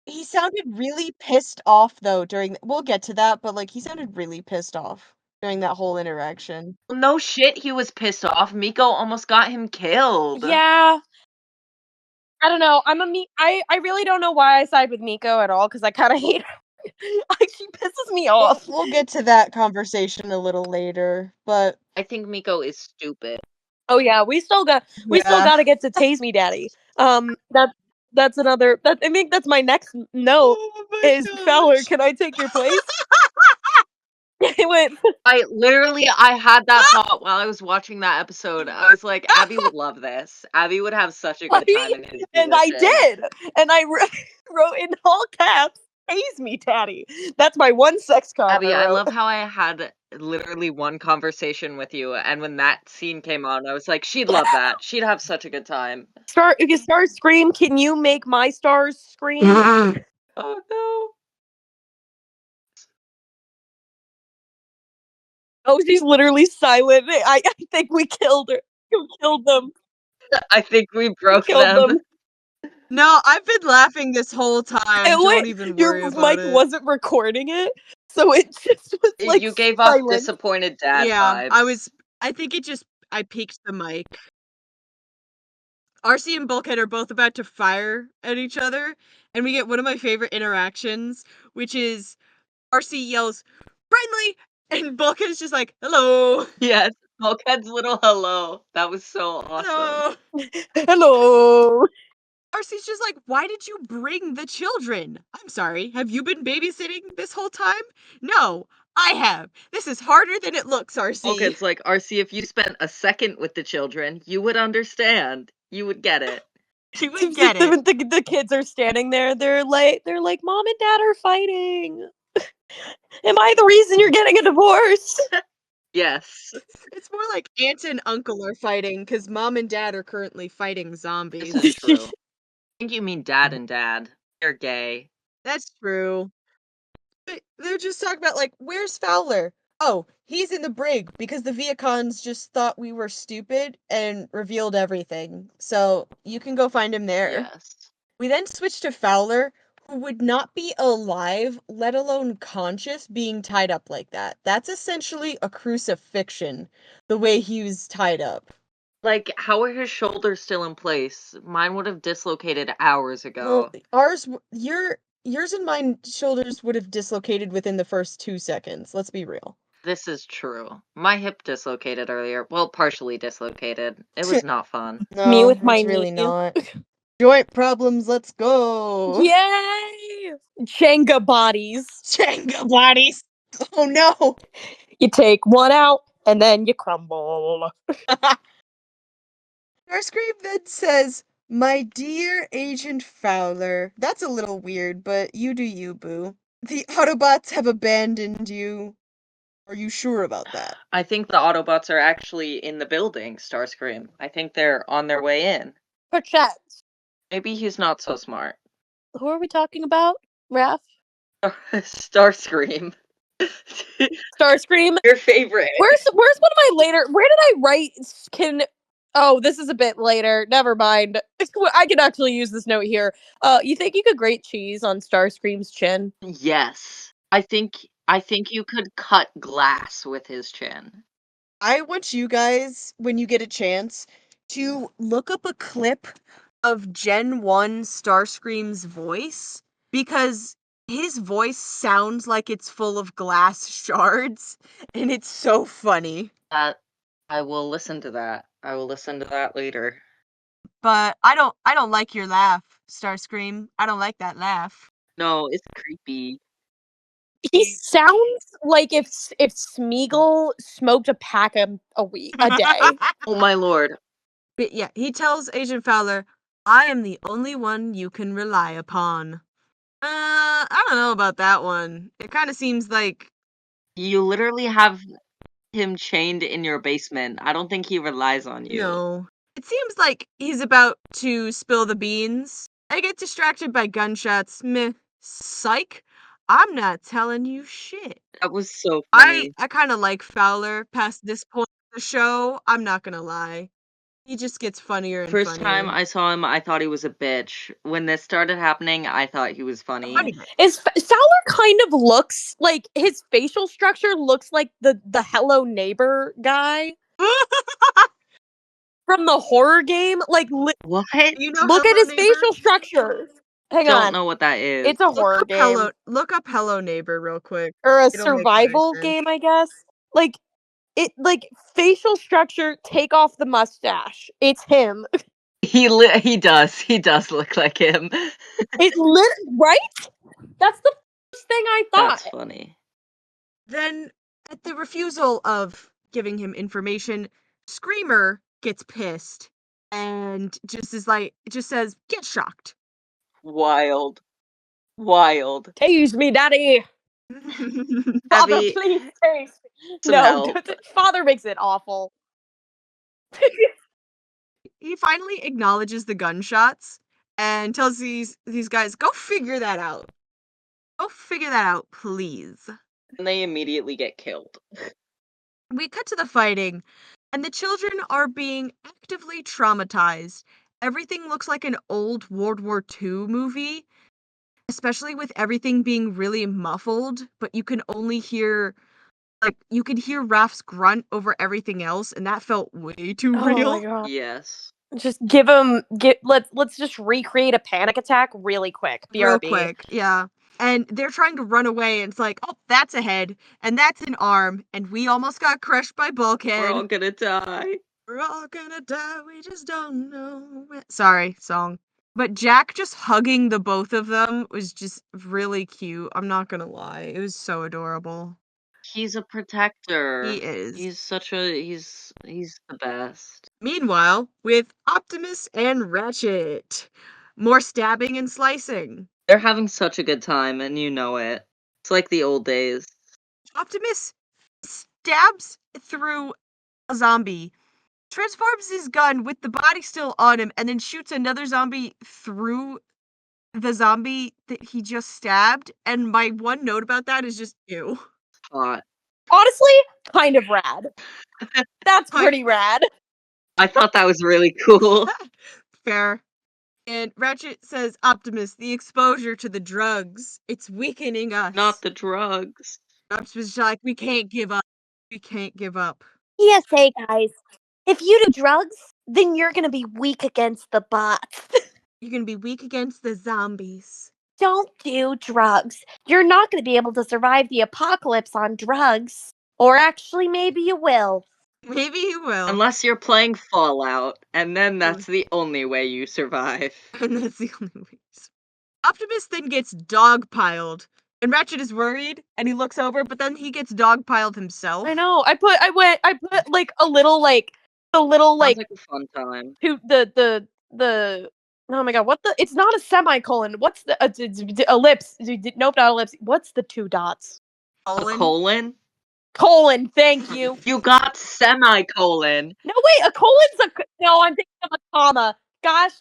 He sounded really pissed off though during we'll get to that, but like he sounded really pissed off during that whole interaction. No shit, he was pissed off. Miko almost got him killed. Yeah. I don't know. I really don't know why I side with Miko at all because I kind of hate her. Like she pisses me off. We'll get to that conversation a little later, but I think Miko is stupid. Oh yeah, we still got to get to Tase Me Daddy. That's another. I think that's my next note. Oh my Is Fowler, gosh. can I take your place? Wait, I had that thought while I was watching that episode. I was like, Abbey would love this. Abbey would have such a good time in his and I position. did, and I wrote in all caps, "Tase me, Daddy." That's my one sex comment. Abbey, I love how I had literally one conversation with you, and when that scene came on, I was like, she'd love that. She'd have such a good time. Starscream, can you make my stars scream? Oh no. Oh, she's literally silent. I think we killed her. We killed them. I think we broke Killed them. No, I've been laughing this whole time. Don't even worry your about mic it. wasn't recording it, so it just was like You gave off silent. disappointed dad Yeah, vibes. I think I peaked the mic. RC and Bulkhead are both about to fire at each other, and we get one of my favorite interactions, which is RC yells, "Friendly!" and Bulkhead is just like, "Hello." Yes, Bulkhead's little hello. That was so awesome. Hello. Hello. RC's just like, "Why did you bring the children? I'm sorry, have you been babysitting this whole time?" "No, I have. This is harder than it looks, RC." Bulkhead's like, RC, if you spent a second with the children, you would understand. You would get it. She would get it. The kids are standing there. They're like, Mom and Dad are fighting. Am I the reason you're getting a divorce? Yes. It's more like aunt and uncle are fighting because mom and dad are currently fighting zombies. This is true. I think you mean dad and dad. They're gay. That's true. They're just talking about, like, where's Fowler? Oh, he's in the brig because the Viacons just thought we were stupid and revealed everything. So you can go find him there. Yes. We then switch to Fowler, who would not be alive, let alone conscious, being tied up like that. That's essentially a crucifixion, the way he was tied up. Like, how are his shoulders still in place? Mine would have dislocated hours ago. Well, yours and mine shoulders would have dislocated within the first 2 seconds. Let's be real. This is true. My hip dislocated earlier. Well, partially dislocated. It was not fun. No, Me with my it's really knee. not. Joint problems, let's go. Yay! Jenga bodies. Jenga bodies. Oh no. You take one out and then you crumble. Starscream then says, "My dear Agent Fowler." That's a little weird, but you do you, boo. "The Autobots have abandoned you." Are you sure about that? I think the Autobots are actually in the building, Starscream. I think they're on their way in. Perchance. Maybe he's not so smart. Who are we talking about, Raph? Starscream. Starscream. Your favorite. Where's one of my later? Where did I write? Oh, this is a bit later. Never mind. I can actually use this note here. You think you could grate cheese on Starscream's chin? Yes. I think you could cut glass with his chin. I want you guys, when you get a chance, to look up a clip of Gen 1 Starscream's voice, because his voice sounds like it's full of glass shards, and it's so funny. I will listen to that. I will listen to that later. But I don't like your laugh, Starscream. I don't like that laugh. No, it's creepy. He sounds like if Smeagol smoked a pack a day. Oh my lord. But yeah, he tells Agent Fowler, "I am the only one you can rely upon." I don't know about that one. It kind of seems like You literally have him chained in your basement. I don't think he relies on you. No. It seems like he's about to spill the beans. I get distracted by gunshots. Meh. Psych. I'm not telling you shit. That was so funny. I kind of like Fowler past this point of the show. I'm not gonna lie. He just gets funnier and First time funnier. I saw him, I thought he was a bitch. When this started happening, I thought he was funny. Funny bit. Fowler kind of looks like his facial structure looks like the Hello Neighbor guy from the horror game. Like, What? You know look at Hello his Neighbor? facial structure. Hang Don't on, know what that is. it's a horror game Look up Hello Neighbor real quick. or a It'll make survival sense. game, I guess. Like facial structure. Take off the mustache. It's him. He does look like him. Right? That's the first thing I thought. That's funny. Then, at the refusal of giving him information, Screamer gets pissed and just says, "Get shocked." Wild. Tase me, daddy. Father, Abby, please tase me. some No, help. Father makes it awful. He finally acknowledges the gunshots and tells these guys, "Go figure that out. Go figure that out, please." And they immediately get killed. We cut to the fighting, and the children are being actively traumatized. Everything looks like an old World War II movie, especially with everything being really muffled, but you can only hear you could hear Raph's grunt over everything else, and that felt way too Oh real. my god. Yes. Just let's just recreate a panic attack really quick. BRB. Real quick, yeah. And they're trying to run away, and it's like, oh, that's a head, and that's an arm, and we almost got crushed by Bulkhead. We're all gonna die. We're all gonna die, we just don't know when. Sorry, song. But Jack just hugging the both of them was just really cute. I'm not gonna lie. It was so adorable. He's a protector. He is. He's the best. Meanwhile, with Optimus and Ratchet, more stabbing and slicing. They're having such a good time, and you know it. It's like the old days. Optimus stabs through a zombie, transforms his gun with the body still on him, and then shoots another zombie through the zombie that he just stabbed. And my one note about that is just ew. Hot. Honestly, kind of rad. That's pretty rad. I thought that was really cool. Fair. And Ratchet says, "Optimus, the exposure to the drugs, it's weakening us." Not the drugs. Optimus is like, "We can't give up. We can't give up." PSA, guys. If you do drugs, then you're gonna be weak against the bots. You're gonna be weak against the zombies. Don't do drugs. You're not gonna be able to survive the apocalypse on drugs. Or actually, maybe you will. Maybe you will. Unless you're playing Fallout, and then that's the only way you survive. And that's the only way. Optimus then gets dogpiled, and Ratchet is worried, and he looks over, but then he gets dogpiled himself. I know. I put like a little like Sounds like a fun time. to the oh my god, what the? It's not a semicolon. What's the ellipse? Nope, not ellipse. What's the two dots? A colon? Colon. Thank you. You got semicolon. No, wait. A colon's no. I'm thinking of a comma. Gosh.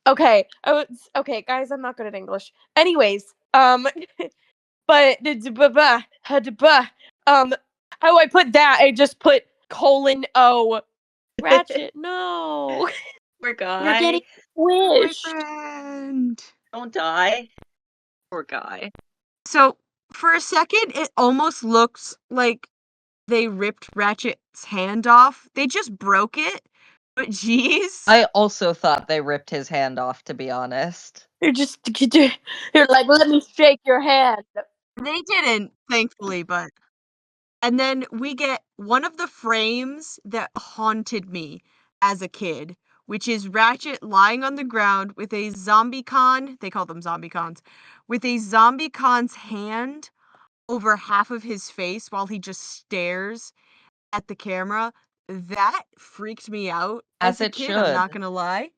Okay. Okay, guys. I'm not good at English. Anyways, but how I put that? I just put colon O. Ratchet. No. Poor guy. You're getting squished. Boyfriend. Don't die. Poor guy. So, for a second, it almost looks like they ripped Ratchet's hand off. They just broke it, but geez. I also thought they ripped his hand off, to be honest. You're like, let me shake your hand. They didn't, thankfully, but... And then we get one of the frames that haunted me as a kid, which is Ratchet lying on the ground with a zombie con, they call them zombie cons, with a zombie con's hand over half of his face while he just stares at the camera. That freaked me out as a kid, I'm not gonna lie.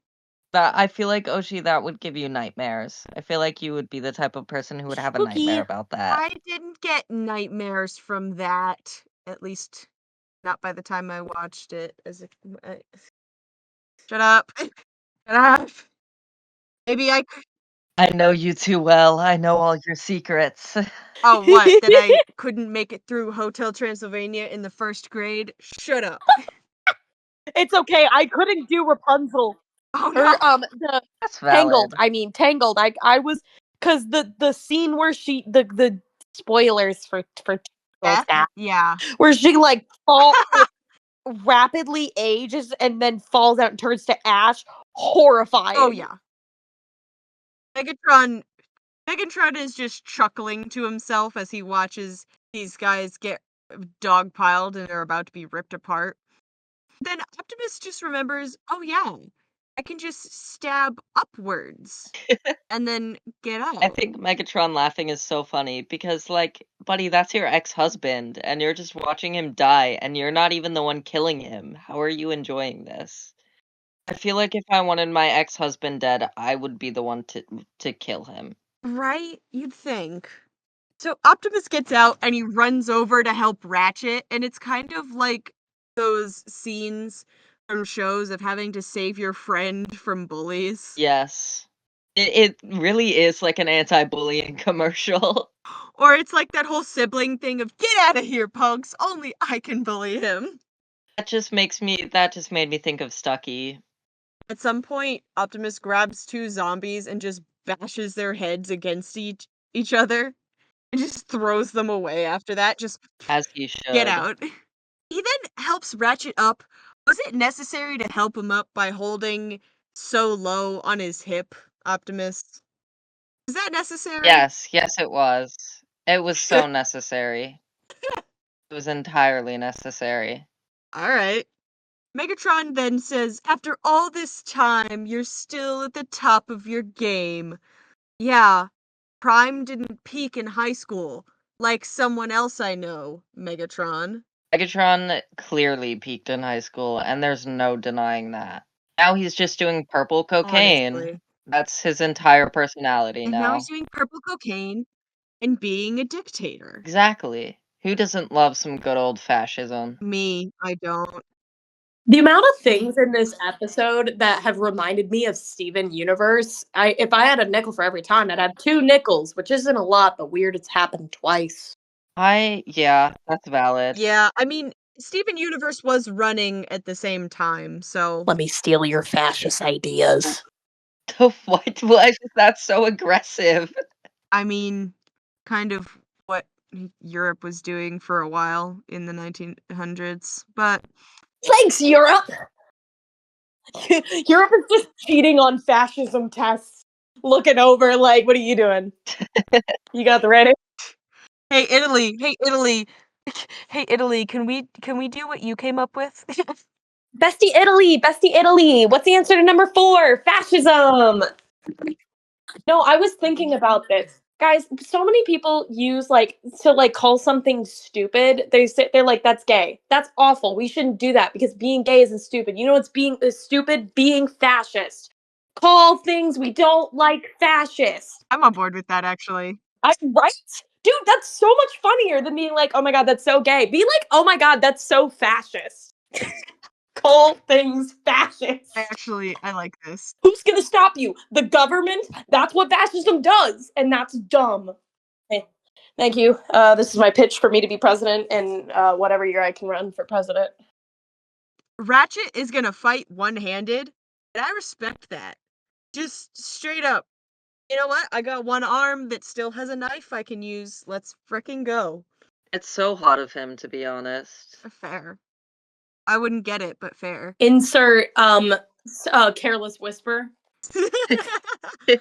I feel like, Oshi, that would give you nightmares. I feel like you would be the type of person who would have a nightmare about that. I didn't get nightmares from that. At least not by the time I watched it. Shut up. Shut up. Maybe I could. I know you too well. I know all your secrets. Oh, what? That I couldn't make it through Hotel Transylvania in the 1st grade? Shut up. It's okay. I couldn't do Rapunzel Oh, or no. the That's Tangled. valid. Tangled. I was because the scene where the spoilers for Tangled now, Yeah. where she like rapidly ages and then falls out and turns to ash. Horrifying. Oh, yeah. Megatron is just chuckling to himself as he watches these guys get dogpiled and they're about to be ripped apart. Then Optimus just remembers, oh yeah, I can just stab upwards and then get out. I think Megatron laughing is so funny because, like, buddy, that's your ex-husband, and you're just watching him die, and you're not even the one killing him. How are you enjoying this? I feel like if I wanted my ex-husband dead, I would be the one to kill him. Right? You'd think. So Optimus gets out and he runs over to help Ratchet, and it's kind of like those scenes from shows of having to save your friend from bullies. Yes. It really is like an anti-bullying commercial. Or it's like that whole sibling thing of, get out of here, punks, only I can bully him. That just made me think of Stucky. At some point, Optimus grabs 2 zombies and just bashes their heads against each other and just throws them away after that. Just As he should. get out. He then helps Ratchet up. Was it necessary to help him up by holding so low on his hip, Optimus? Is that necessary? Yes, it was. It was so necessary. It was entirely necessary. Alright. Megatron then says, after all this time, you're still at the top of your game. Yeah, Prime didn't peak in high school, like someone else I know, Megatron. Megatron clearly peaked in high school, and there's no denying that. Now he's just doing purple cocaine. Honestly. That's his entire personality And now now. he's doing purple cocaine and being a dictator. Exactly. Who doesn't love some good old fascism? Me, I don't. The amount of things in this episode that have reminded me of Steven Universe, if I had a nickel for every time, I'd have 2 nickels, which isn't a lot, but weird it's happened twice. Yeah, that's valid. Yeah, I mean, Steven Universe was running at the same time, so. Let me steal your fascist ideas. What? Why is that so aggressive? I mean, kind of what Europe was doing for a while in the 1900s, but. Thanks, Europe! Europe is just cheating on fascism tests. Looking over like, what are you doing? You got the ready? Hey Italy, hey Italy, can we do what you came up with? Bestie Italy. What's the answer to number 4? Fascism. No, I was thinking about this. Guys, so many people use like to like call something stupid. They're like, that's gay. That's awful. We shouldn't do that because being gay isn't stupid. You know what's stupid? Being fascist. Call things we don't like fascist. I'm on board with that, actually. Right? Dude, that's so much funnier than being like, oh my god, that's so gay. Be like, oh my god, that's so fascist. Call things fascist. I like this. Who's gonna stop you? The government? That's what fascism does, and that's dumb. Hey, thank you. This is my pitch for me to be president, and whatever year I can run for president. Ratchet is gonna fight one-handed, and I respect that. Just straight up. You know what? I got one arm that still has a knife I can use. Let's frickin' go. It's so hot of him, to be honest. Fair. I wouldn't get it, but fair. Insert careless whisper. We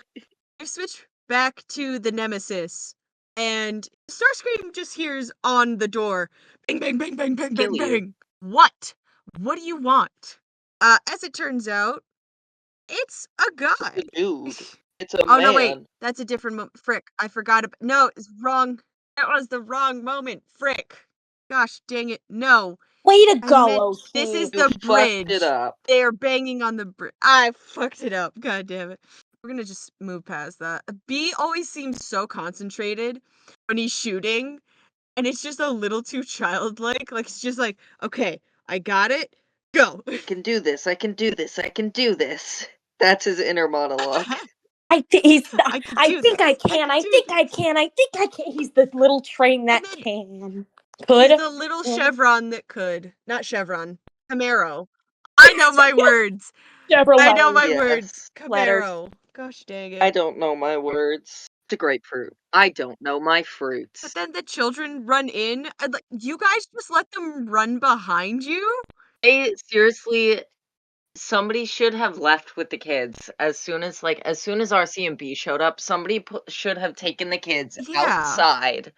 switch back to the Nemesis, and Starscream just hears on the door, bang, bang, bang, bang, bang, bang, bang. What? What do you want? As it turns out, it's a guy. It's a dude. It's a man. Oh, no, wait. That's a different moment. Frick. I forgot about. No, it's wrong. That was the wrong moment. Frick. Gosh dang it. No. Way to go, OC. This is You the bridge. fucked it up. They are banging on the bridge. I fucked it up. God damn it. We're gonna just move past that. B always seems so concentrated when he's shooting. and it's just a little too childlike. Like, it's just like, okay, I got it, go. I can do this, I can do this, I can do this. That's his inner monologue. I think I can I do think I this. I can. can I do think I this. can. I think I can. He's the little train that then can. He's Could. the little chevron that could. Not chevron. Camaro. I know my words. I know my words. Yes. Letters. Camaro. Gosh dang I it. don't know my words. It's a grapefruit. I don't know my But fruits. then the children run in, and like, you guys just let them run behind you? Seriously, somebody should have left with the kids as soon as RC and B showed up. Somebody should have taken the kids Yeah. outside.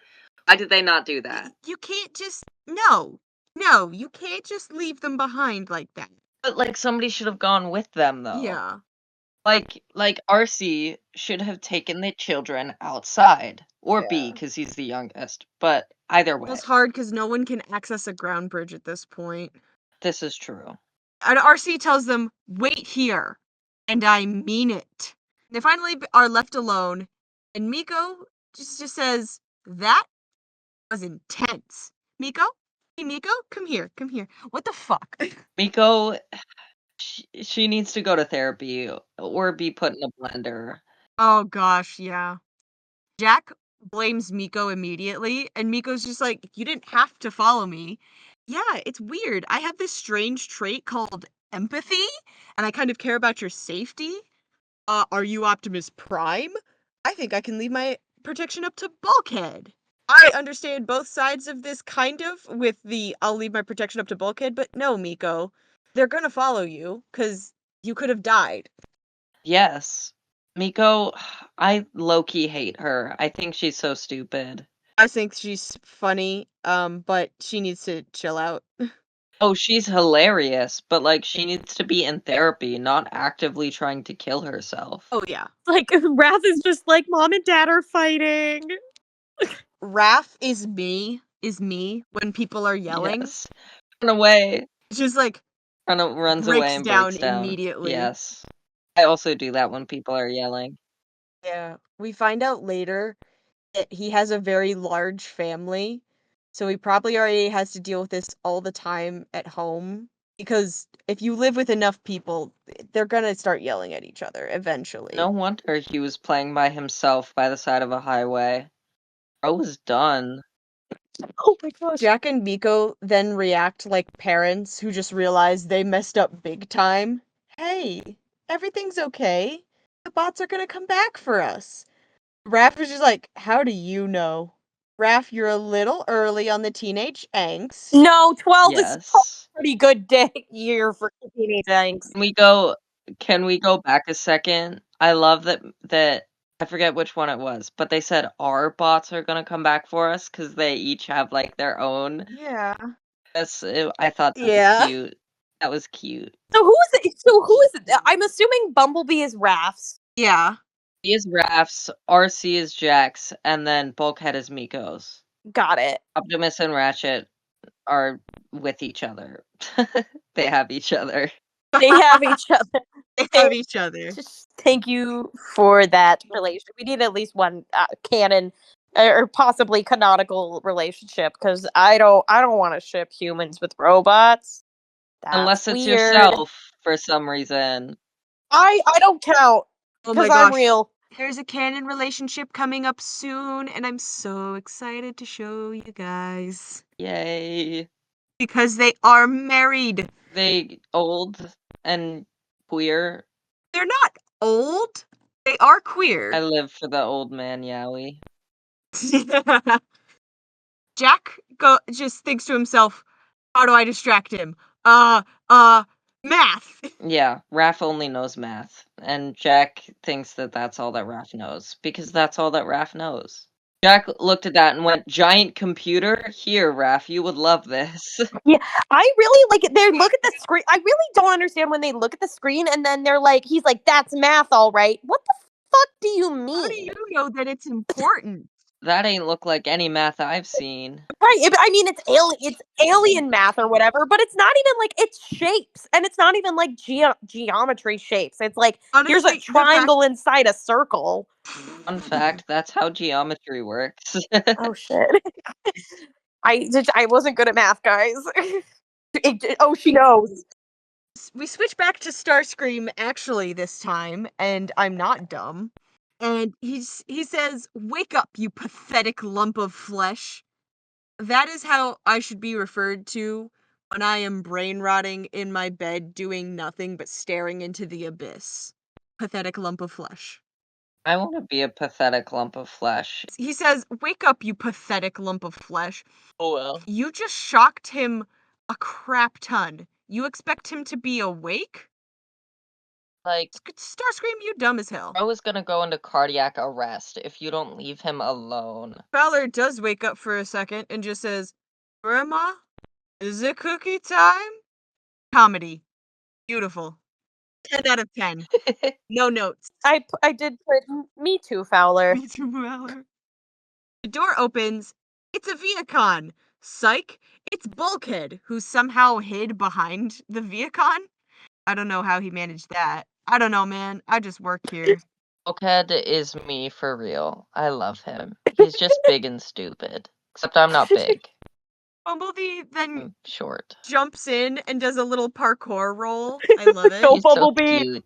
Why did they not do that? You can't just no, you can't just leave them behind like that. But like somebody should have gone with them though. Yeah. Like RC should have taken the children outside, or B Yeah. because he's the youngest. But either way, It's hard because no one can access a ground bridge at this point. this is true. And RC tells them, wait here. And I mean it. They finally are left alone, and Miko just says, that was intense. Miko? Hey, Miko, come here. What the fuck? Miko, she needs to go to therapy or be put in a blender. Oh gosh, yeah. Jack blames Miko immediately, and Miko's just like, you didn't have to follow me. Yeah, it's weird. I have this strange trait called empathy, and I kind of care about your safety. Are you Optimus Prime? I think I can leave my protection up to Bulkhead. I understand both sides of this kind of with the I'll leave my protection up to Bulkhead, but no, Miko. They're gonna follow you, because you could have died. Yes. Miko, I low-key hate her. I think she's so stupid. I think she's funny, but she needs to chill out. Oh, she's hilarious, but like she needs to be in therapy, not actively trying to kill herself. Oh yeah. Like Wrath is just like Mom and Dad are fighting. Raph is me when people are yelling. Yes. Run away. Just like Runs breaks away and down breaks down immediately. Yes. I also do that when people are yelling. Yeah. We find out later that he has a very large family, so he probably already has to deal with this all the time at home. Because if you live with enough people, they're gonna start yelling at each other eventually. No wonder he was playing by himself by the side of a highway. Bro was done. Oh my gosh. Jack and Miko then react like parents who just realize they messed up big time. Hey, everything's okay. The bots are gonna come back for us. Raph was just like, how do you know? Raph, you're a little early on the teenage angst. No, 12 is a Yes. pretty good year for teenage angst. Can we go back a second? I love that I forget which one it was, but they said our bots are gonna come back for us because they each have like their own. Yeah. I thought that Yeah. was cute. That was cute. So who is it? I'm assuming Bumblebee is Raph's. Yeah. He is Raph's, RC is Jack's, and then Bulkhead is Miko's. Got it. Optimus and Ratchet are with each other. They have each other. They have each other. They have each other. Just thank you for that relationship. We need at least one canon or possibly canonical relationship because I don't want to ship humans with robots. That's Unless it's weird. yourself for some reason. I don't count Oh my because gosh. I'm real. There's a canon relationship coming up soon, and I'm so excited to show you guys. Yay. Because they are married. They old and queer. They're not old. They are queer. I live for the old man Yowie. Jack just thinks to himself, how do I distract him? Math. Yeah, Raph only knows math. And Jack thinks that that's all that Raph knows. Because that's all that Raph knows. Jack looked at that and went, giant computer? Here, Raph, you would love this. Yeah, I really like it. They look at the screen. I really don't understand when they look at the screen and then they're like, he's like, that's math, all right. What the fuck do you mean? How do you know that it's important? That ain't look like any math I've seen. Right, I mean, it's alien math or whatever, but it's not even like it's shapes, and it's not even like geometry shapes. It's like here's a Honestly, triangle inside a circle. Fun fact, that's how geometry works. Oh shit! I wasn't good at math, guys. She knows. we switch back to Starscream actually this time, and I'm not dumb. And he says, "Wake up, you pathetic lump of flesh." That is how I should be referred to when I am brain rotting in my bed doing nothing but staring into the abyss. Pathetic lump of flesh. I want to be a pathetic lump of flesh. He says, "Wake up, you pathetic lump of flesh." Oh well. You just shocked him a crap ton. You expect him to be awake? Like, Starscream, you dumb as hell. I was gonna go into cardiac arrest if you don't leave him alone. Fowler does wake up for a second and just says, "Grandma, is it cookie time?" Comedy. Beautiful. 10 out of 10. No notes. I did put me too, Fowler. Me too, Fowler. The door opens. It's a Viacon. Psych. It's Bulkhead, who somehow hid behind the Viacon. I don't know how he managed that. I don't know, man. I just work here. Bulkhead is me for real. I love him. He's just big and stupid. Except I'm not big. Bumblebee then I'm short. jumps in and does a little parkour roll. I love it. Go He's so Bumblebee! cute.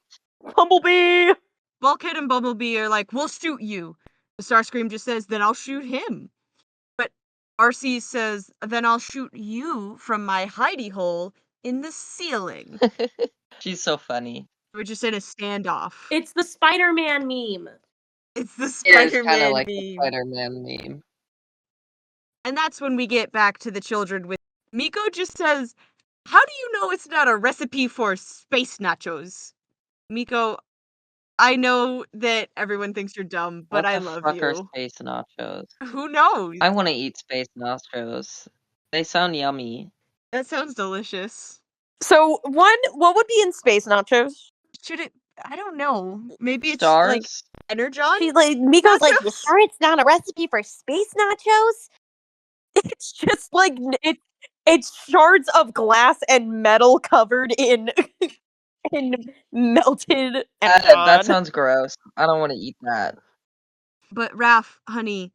Bumblebee! Bulkhead and Bumblebee are like, "We'll shoot you." Starscream just says, "Then I'll shoot him." But RC says, "Then I'll shoot you from my hidey hole in the ceiling." She's so funny. We're just in a standoff. It's the Spider-Man meme. It's the It is Spider-Man kind of like the meme. Spider-Man meme. And that's when we get back to the children with Miko just says, "How do you know it's not a recipe for space nachos?" Miko, I know that everyone thinks you're dumb, but What I the love fuck are you. space nachos? Who knows? I want to eat space nachos. They sound yummy. That sounds delicious. So what would be in space nachos? Should it? I don't know. Maybe it's like Stars? Energon? She's like, Miko's like, you Nachos? sure it's not a recipe for space nachos? It's just like it's shards of glass and metal covered in in melted That Energon. sounds gross. I don't want to eat that. But Raph, honey,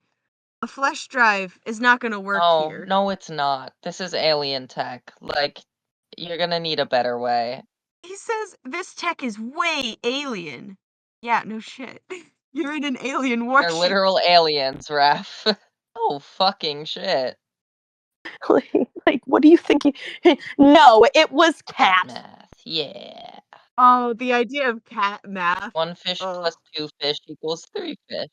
a flesh drive is not gonna work here. No, it's not. This is alien tech. Like, you're gonna need a better way. He says this tech is way alien. Yeah, no shit. You're in an alien They're warship. literal aliens, Raph. Oh, fucking shit. Like, what do you think? No, it was cat. Math, yeah. Oh, the idea of cat math. 1 fish Ugh. plus 2 fish equals 3 fish.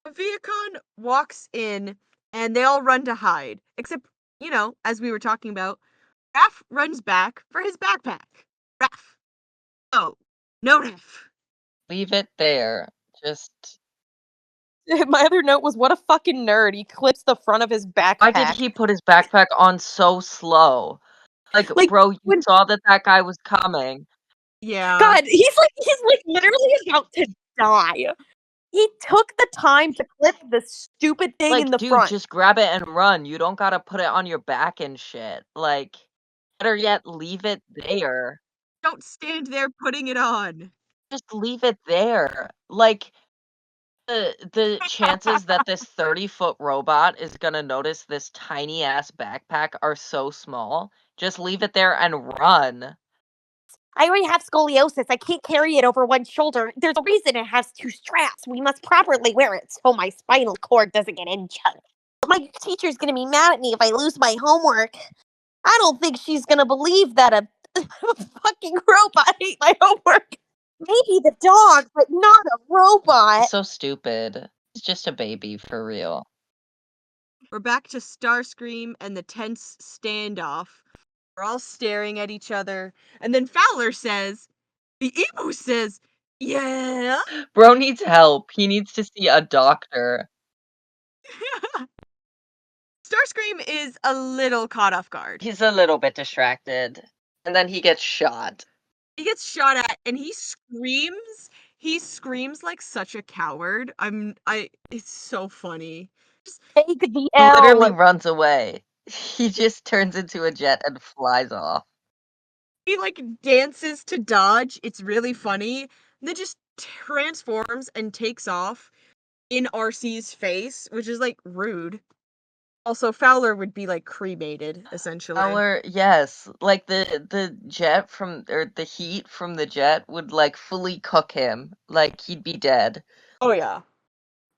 Viacon walks in and they all run to hide. Except, as we were talking about, Raph runs back for his backpack. Raph. Oh, no Raph. Leave it there. Just... My other note was, what a fucking nerd. He clips the front of his backpack. Why did he put his backpack on so slow? Like bro, you saw that guy was coming. Yeah. God, he's like literally about to die. He took the time to clip the stupid thing in the front. Dude, just grab it and run. You don't gotta put it on your back and shit. Like, better yet, leave it there. Don't stand there putting it on. Just leave it there. Like, the chances that this 30-foot robot is gonna notice this tiny-ass backpack are so small. Just leave it there and run. I already have scoliosis. I can't carry it over one shoulder. There's a reason it has 2 straps. We must properly wear it so my spinal cord doesn't get injured. My teacher's gonna be mad at me if I lose my homework. I don't think she's gonna believe that a fucking robot ate my homework. Maybe the dog, but not a robot. He's so stupid. He's just a baby, for real. We're back to Starscream and the tense standoff. We're all staring at each other. And then Fowler says, the emu says, yeah. Bro needs help. He needs to see a doctor. Starscream is a little caught off guard. He's a little bit distracted. And then he gets shot. He gets shot at and he screams. He screams like such a coward. It's so funny. Take the He literally L. runs away. He just turns into a jet and flies off. He like dances to dodge. It's really funny. And then just transforms and takes off in RC's face, which is like rude. Also, Fowler would be like cremated, essentially. Fowler, yes, like the jet from or the heat from the jet would like fully cook him. Like he'd be dead. Oh yeah.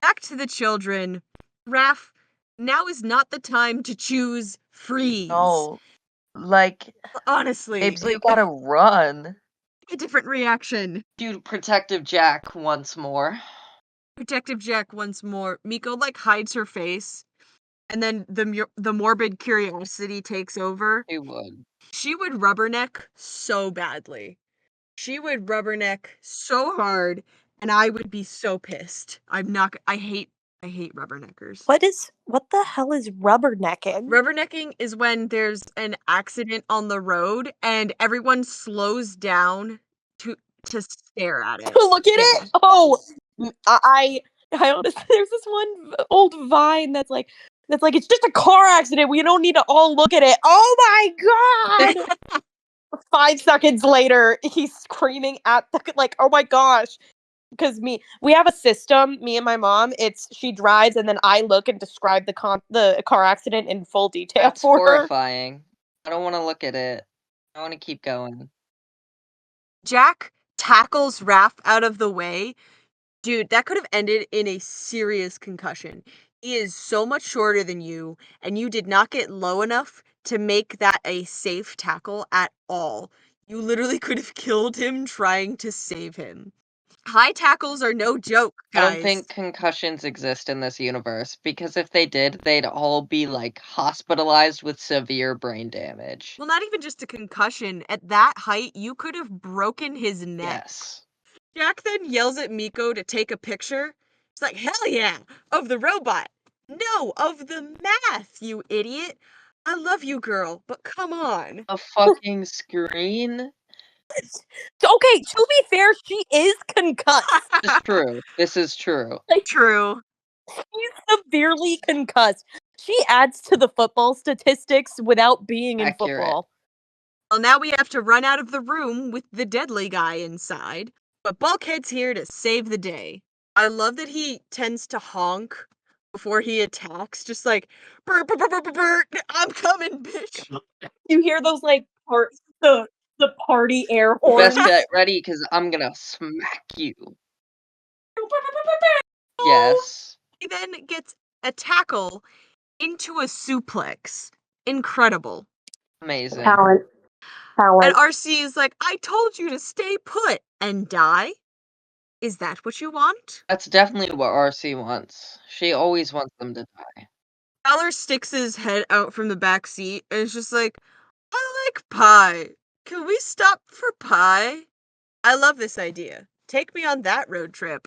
Back to the children. Raph, now is not the time to choose freeze. No, like Honestly, Babes, you gotta run. a different reaction. Do Protective Jack once more. Protective Jack once more. Miko like hides her face, and then the morbid curiosity takes over. He would. She would rubberneck so badly. She would rubberneck so hard, and I would be so pissed. I hate rubberneckers. What the hell is rubbernecking? Rubbernecking is when there's an accident on the road and everyone slows down to stare at it. Look at Yeah. it. Oh, I honestly, there's this one old Vine that's like it's just a car accident. We don't need to all look at it. Oh my god! 5 seconds later, he's screaming at the like, oh my gosh. Because we have a system, me and my mom, she drives and then I look and describe the car accident in full detail That's for her. horrifying. I don't want to look at it. I want to keep going. Jack tackles Raph out of the way. Dude, that could have ended in a serious concussion. He is so much shorter than you, and you did not get low enough to make that a safe tackle at all. You literally could have killed him trying to save him. High tackles are no joke, guys. I don't think concussions exist in this universe, because if they did, they'd all be, like, hospitalized with severe brain damage. Well, not even just a concussion. At that height, you could have broken his neck. Yes. Jack then yells at Miko to take a picture. It's like, hell yeah, of the robot. No, of the math, you idiot. I love you, girl, but come on. A fucking screen? Okay, to be fair, she is concussed. This is true. This is true. True. She's severely concussed. She adds to the football statistics without being in Accurate. football. Well, now we have to run out of the room with the deadly guy inside. But Bulkhead's here to save the day. I love that he tends to honk before he attacks, just like, "Brr, brr, brr, brr, brr, brr, I'm coming, bitch." You hear those like the party air horns. Best get ready, because I'm gonna smack you. Yes. He then gets a tackle into a suplex. Incredible. Amazing. Talent. And RC is like, I told you to stay put and die. Is that what you want? That's definitely what RC wants. She always wants them to die. Fowler sticks his head out from the back seat and is just like, I like pie. Can we stop for pie? I love this idea. Take me on that road trip.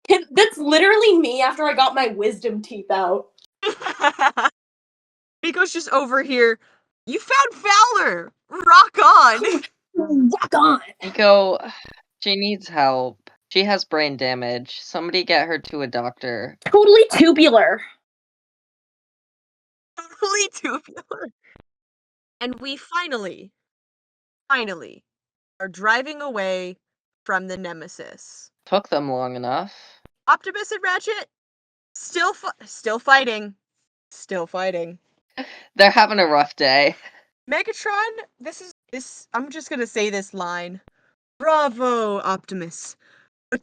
That's literally me after I got my wisdom teeth out. Miko's just over here. You found Fowler! Rock on! Rock on! Miko, she needs help. She has brain damage. Somebody get her to a doctor. Totally tubular. Totally tubular. And we finally are driving away from the Nemesis. Took them long enough. Optimus and Ratchet still fighting. Still fighting. They're having a rough day. Megatron, I'm just gonna say this line. Bravo, Optimus. But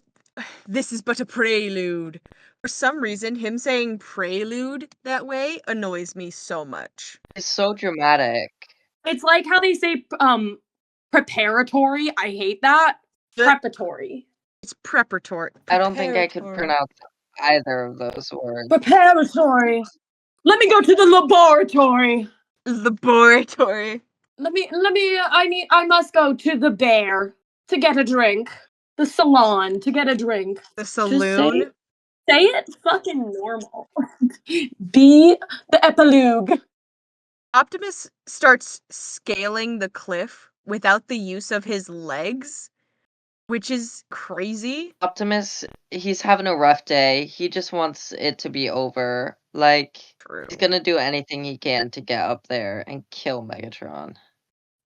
this is but a prelude. For some reason, him saying prelude that way annoys me so much. It's so dramatic. It's like how they say preparatory. I hate that. Preparatory. It's preparatory. I don't think I could pronounce either of those words. Preparatory. Let me go to the laboratory. Laboratory. I must go to the bear to get a drink. The salon to get a drink. The saloon. Say it fucking normal. Be the epilogue. Optimus starts scaling the cliff without the use of his legs, which is crazy. Optimus, he's having a rough day. He just wants it to be over. Like, True. he's gonna do anything he can to get up there and kill Megatron.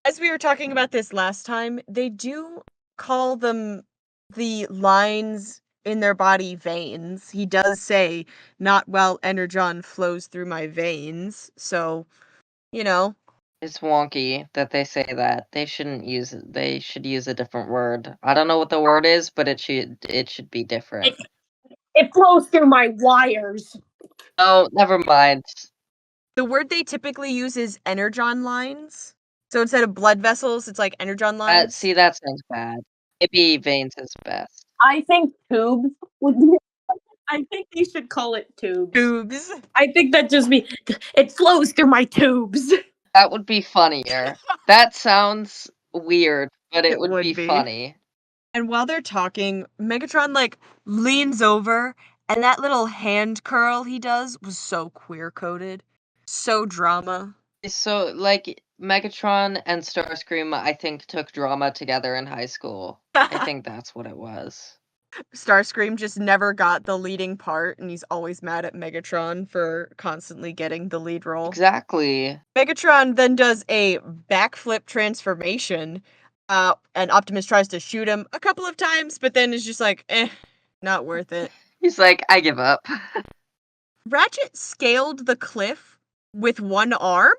As we were talking about this last time, they do call them the lines in their body veins. He does say, not while energon flows through my veins. So, you know. It's wonky that they say that. They should use a different word. I don't know what the word is, but it should be different. It flows through my wires. Oh, never mind. The word they typically use is energon lines. So instead of blood vessels, it's like energon lines. See, that sounds bad. Maybe veins is best. I think tubes would be. I think they should call it tubes. Tubes. I think that just be. It flows through my tubes. That would be funnier. That sounds weird, but it would be funny. And while they're talking, Megatron, like, leans over, and that little hand curl he does was so queer-coded. So drama. So, like, Megatron and Starscream, I think, took drama together in high school. I think that's what it was. Starscream just never got the leading part, and he's always mad at Megatron for constantly getting the lead role. Exactly. Megatron then does a backflip transformation, and Optimus tries to shoot him a couple of times, but then is just like, not worth it. He's like, I give up. Ratchet scaled the cliff with one arm?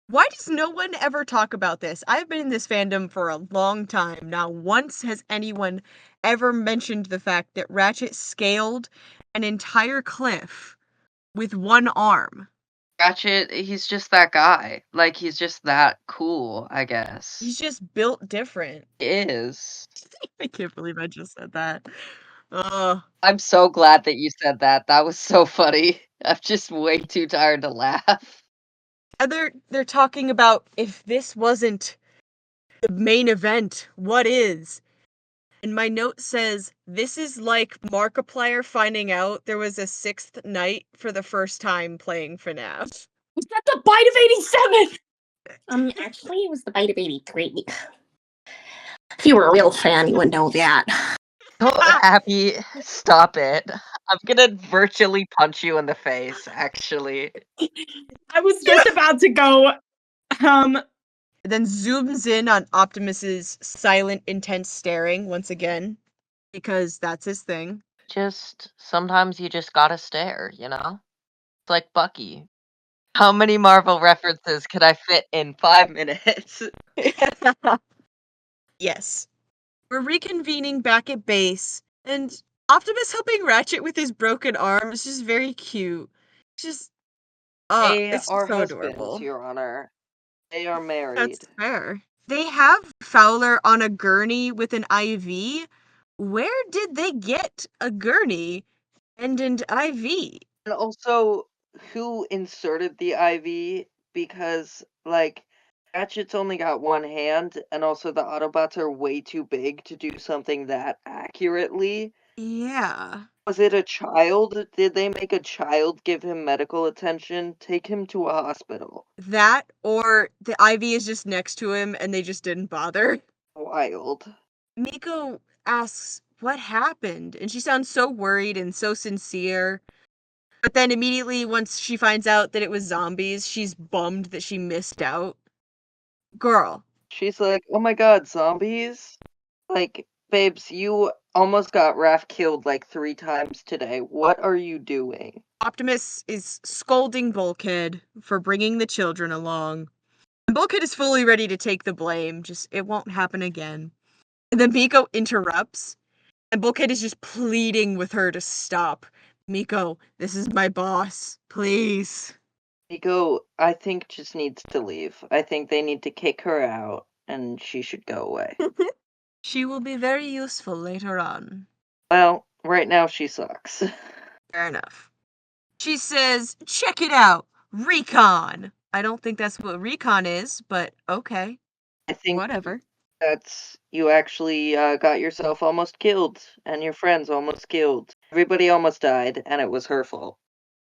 Why does no one ever talk about this? I've been in this fandom for a long time. Not once has anyone ever mentioned the fact that Ratchet scaled an entire cliff with one arm. Ratchet, he's just that guy. Like, he's just that cool, I guess. He's just built different. He is. I can't believe I just said that. I'm so glad that you said that. That was so funny. I'm just way too tired to laugh. And they're talking about if this wasn't the main event, what is? And my note says, this is like Markiplier finding out there was a sixth night for the first time playing FNAF. Was that the bite of 87? Actually, it was the bite of 83. If you were a real fan, you would know that. Oh, Abby, stop it. I'm gonna virtually punch you in the face, actually. I was just about to go, Then zooms in on Optimus's silent, intense staring once again, because that's his thing. Sometimes you just gotta stare, you know? It's like Bucky. How many Marvel references could I fit in 5 minutes? Yes. We're reconvening back at base, and Optimus helping Ratchet with his broken arm is just very cute. It's just, They it's are so husbands, adorable. Your Honor. They are married. That's fair. They have Fowler on a gurney with an IV. Where did they get a gurney and an IV? And also, who inserted the IV? Because, like, Ratchet's only got one hand, and also the Autobots are way too big to do something that accurately. Yeah. Was it a child? Did they make a child give him medical attention? Take him to a hospital. That, or the IV is just next to him and they just didn't bother. Wild. Miko asks, what happened? And she sounds so worried and so sincere. But then immediately, once she finds out that it was zombies, she's bummed that she missed out. Girl. She's like, oh my god, zombies? Like, babes, you almost got Raph killed like 3 times today. What are you doing? Optimus is scolding Bulkhead for bringing the children along. And Bulkhead is fully ready to take the blame, just it won't happen again. And then Miko interrupts, and Bulkhead is just pleading with her to stop. Miko, this is my boss. Please. Miko, I think, just needs to leave. I think they need to kick her out, and she should go away. She will be very useful later on. Well, right now she sucks. Fair enough. She says, check it out, recon. I don't think that's what recon is, but okay. I think whatever. That's, you actually got yourself almost killed, and your friends almost killed. Everybody almost died, and it was her fault.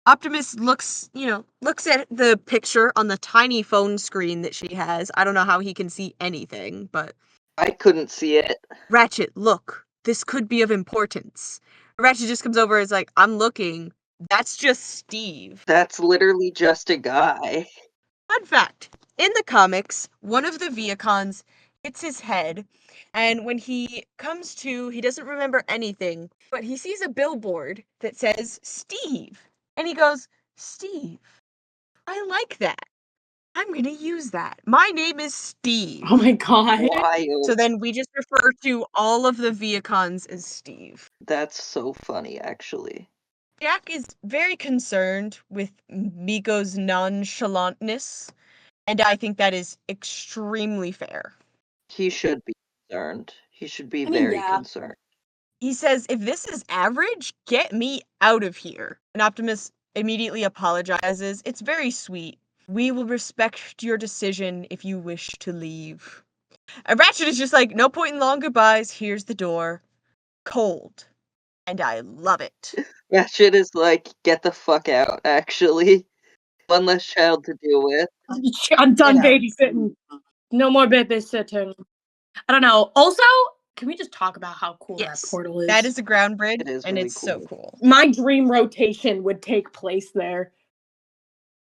Optimus looks at the picture on the tiny phone screen that she has. I don't know how he can see anything, but I couldn't see it. Ratchet, look, this could be of importance. Ratchet just comes over and is like, I'm looking. That's just Steve. That's literally just a guy. Fun fact, in the comics, one of the Viacons hits his head, and when he comes to, he doesn't remember anything, but he sees a billboard that says Steve. And he goes, Steve, I like that. I'm going to use that. My name is Steve. Oh my god. Wild. So then we just refer to all of the Viacons as Steve. That's so funny, actually. Jack is very concerned with Miko's nonchalantness, and I think that is extremely fair. He should be concerned. He should be I mean, very yeah. concerned. He says, if this is average, get me out of here. And Optimus immediately apologizes. It's very sweet. We will respect your decision if you wish to leave. And Ratchet is just like, no point in long goodbyes. Here's the door. Cold. And I love it. Ratchet is like, get the fuck out, actually. One less child to deal with. I'm done You know. babysitting. No more babysitting. I don't know. Also, can we just talk about how cool that portal is? That is a ground bridge, It is and really it's so cool. cool. My dream rotation would take place there.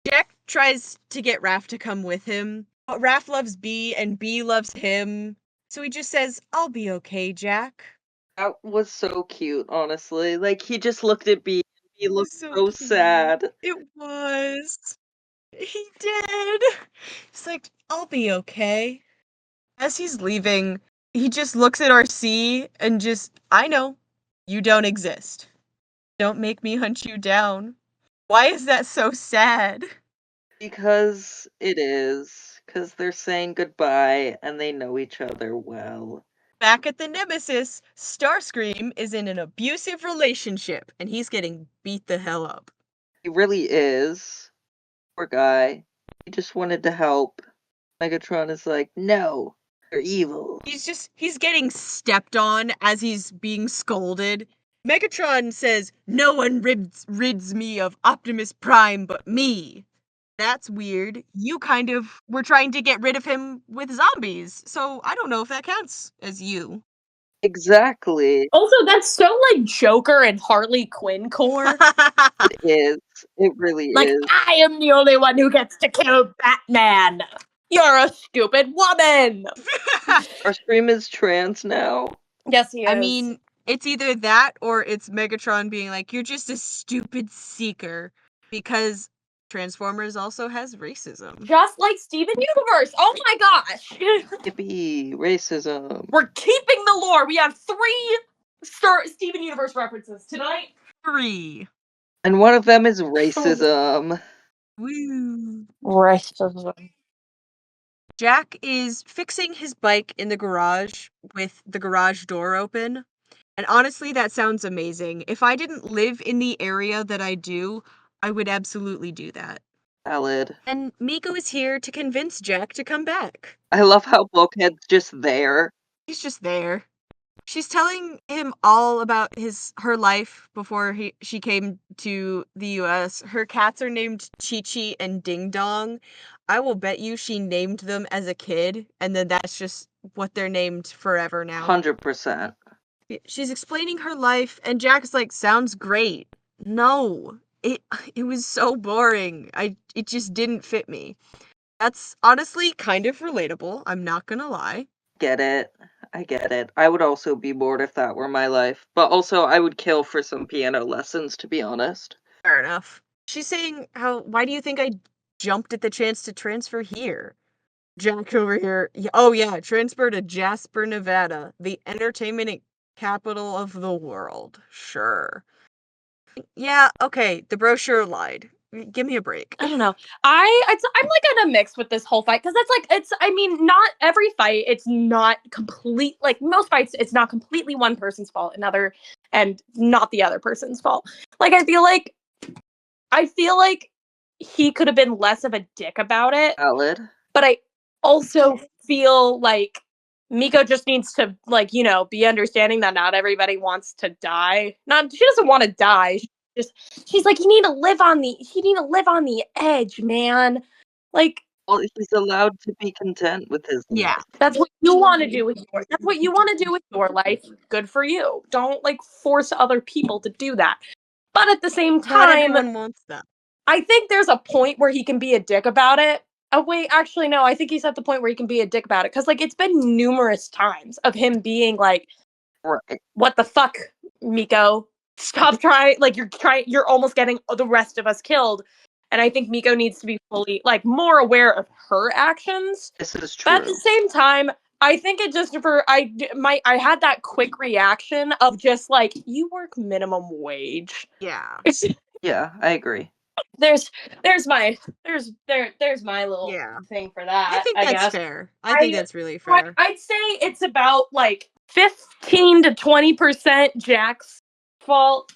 Jack tries to get Raph to come with him, but Raph loves Bee, and Bee loves him. So he just says, I'll be okay, Jack. That was so cute, honestly. Like, he just looked at B. He looked so cute. sad. It was. He did. He's like, I'll be okay. As he's leaving, he just looks at RC and just, I know, you don't exist. Don't make me hunt you down. Why is that so sad? Because it is. Because they're saying goodbye and they know each other well. Back at the Nemesis, Starscream is in an abusive relationship and he's getting beat the hell up. He really is. Poor guy. He just wanted to help. Megatron is like, no, you're evil. He's getting stepped on as he's being scolded. Megatron says, no one rids me of Optimus Prime but me. That's weird. You kind of were trying to get rid of him with zombies, so I don't know if that counts as you. Exactly. Also, that's so like Joker and Harley Quinn core. It is. It really Like, is. I am the only one who gets to kill Batman. You're a stupid woman. Starscream is trans now. Yes, he is. I mean, it's either that or it's Megatron being like, you're just a stupid seeker, because Transformers also has racism. just like Steven Universe. Oh my gosh. Yippee, racism. We're keeping the lore. We have 3 Steven Universe references tonight. 3. And one of them is racism. Woo. Racism. Jack is fixing his bike in the garage with the garage door open. And honestly, that sounds amazing. If I didn't live in the area that I do, I would absolutely do that. Valid. And Miko is here to convince Jack to come back. I love how Bulkhead's just there. He's just there. She's telling him all about her life before she came to the US. Her cats are named Chi-Chi and Ding Dong. I will bet you she named them as a kid, and then that's just what they're named forever now. 100%. She's explaining her life, and Jack's like, sounds great. No, it was so boring. It just didn't fit me. That's honestly kind of relatable, I'm not gonna lie. Get it. I get it. I would also be bored if that were my life. But also, I would kill for some piano lessons, to be honest. Fair enough. She's saying why do you think I jumped at the chance to transfer here? Jack over here, oh yeah, transfer to Jasper, Nevada, the entertainment capital of the world. Sure. Yeah, okay, the brochure lied. Give me a break. I don't know. I'm like in a mix with this whole fight because I mean, not every fight. It's not complete. Like most fights, it's not completely one person's fault, and not the other person's fault. Like I feel like he could have been less of a dick about it. Valid. But I also feel like Miko just needs to be understanding that not everybody wants to die. She doesn't want to die. She's like, you need to live on the edge, man. Like, Well, he's allowed to be content with his Yeah. life. That's what you want to do with your. That's what you want to do with your life. Good for you. Don't like force other people to do that. But at the same Not time, everyone wants that. I think there's a point where he can be a dick about it. Oh wait, actually no. I think he's at the point where he can be a dick about it because like it's been numerous times of him being like, Right. "What the fuck, Miko? Stop trying! Like you're almost getting the rest of us killed." And I think Miko needs to be fully like more aware of her actions. This is But at the true. same time, I think it just for I had that quick reaction of just like you work minimum wage. Yeah. Yeah, I agree. there's my little Yeah. thing for that. I think that's guess fair. I think that's really fair. I'd say it's about like 15 to 20% Jack's fault.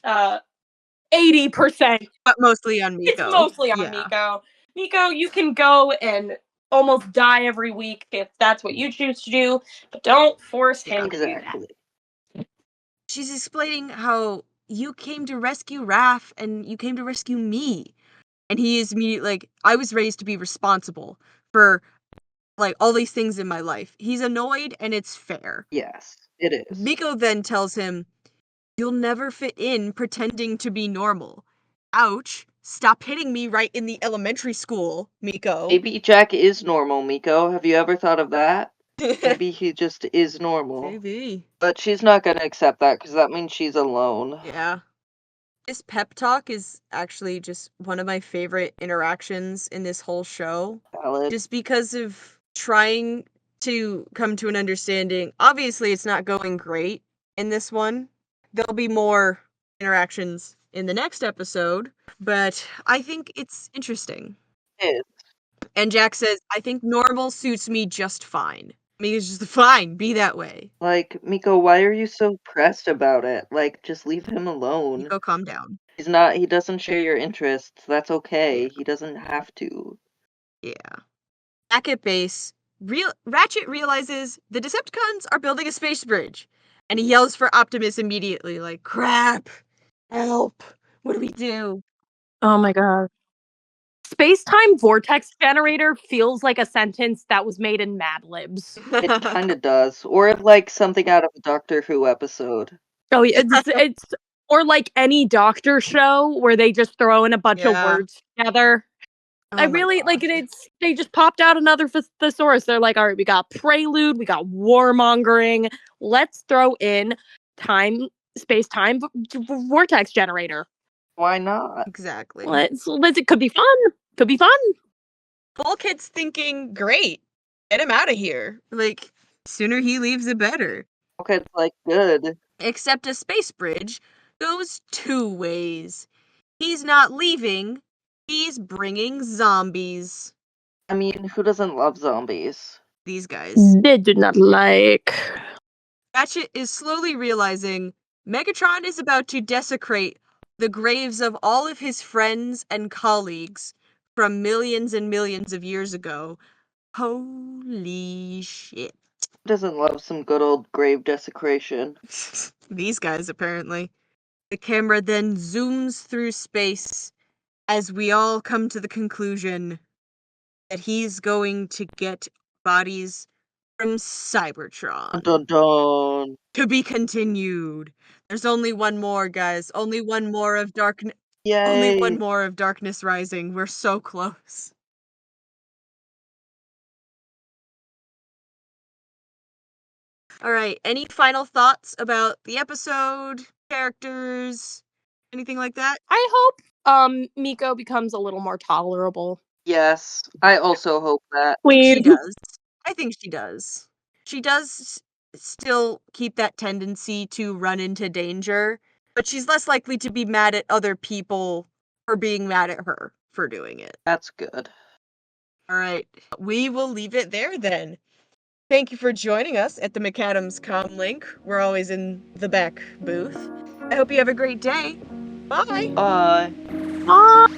80%. But mostly on Miko. It's mostly on Yeah. Miko. Miko, you can go and almost die every week if that's what you choose to do, but don't force him to do that. Exactly. She's explaining how you came to rescue Raph and you came to rescue me. And he is immediately like, I was raised to be responsible for like all these things in my life. He's annoyed and it's fair. Yes, it is. Miko then tells him, you'll never fit in pretending to be normal. Ouch. Stop hitting me right in the elementary school, Miko. Maybe Jack is normal, Miko. Have you ever thought of that? Maybe he just is normal. Maybe. But she's not gonna accept that because that means she's alone. Yeah. This pep talk is actually just one of my favorite interactions in this whole show. Valid. Just because of trying to come to an understanding. Obviously, it's not going great in this one. There'll be more interactions in the next episode, but I think it's interesting. It is. And Jack says, I think normal suits me just fine. Miko's just fine, be that way. Like, Miko, why are you so pressed about it? Like, just leave him alone. Miko, calm down. He doesn't share your interests. That's okay. Yeah. He doesn't have to. Yeah. Back at base, Ratchet realizes the Decepticons are building a space bridge, and he yells for Optimus immediately, like, crap, help, what do we do? Oh my god. Space-time vortex generator feels like a sentence that was made in Mad Libs. It kind of does. Or like something out of a Doctor Who episode. Oh, yeah, it's or like any Doctor show where they just throw in a bunch of Yeah. words together. Oh I my really like gosh. it. They just popped out another thesaurus. They're like, all right, we got prelude, we got warmongering. Let's throw in space-time vortex generator. Why not? Exactly. It could be fun. Could be fun. Bulkhead's thinking, great, get him out of here. Like, sooner he leaves, the better. Okay, it's like good. Except a space bridge goes two ways. He's not leaving, he's bringing zombies. I mean, who doesn't love zombies? These guys. They did not like. Ratchet is slowly realizing Megatron is about to desecrate the graves of all of his friends and colleagues from millions and millions of years ago. Holy shit. Who doesn't love some good old grave desecration? These guys, apparently. The camera then zooms through space as we all come to the conclusion that he's going to get bodies from Cybertron. Dun dun. To be continued. There's only one more, guys. Only one more of Darkness. Yay. Only one more of Darkness Rising. We're so close. All right. Any final thoughts about the episode, characters, anything like that? I hope Miko becomes a little more tolerable. Yes, I also hope that. She does. I think she does. She does still keep that tendency to run into danger, but she's less likely to be mad at other people for being mad at her for doing it. That's good. All right. We will leave it there then. Thank you for joining us at the McAdams Comlink. We're always in the back booth. I hope you have a great day. Bye. Bye. Bye.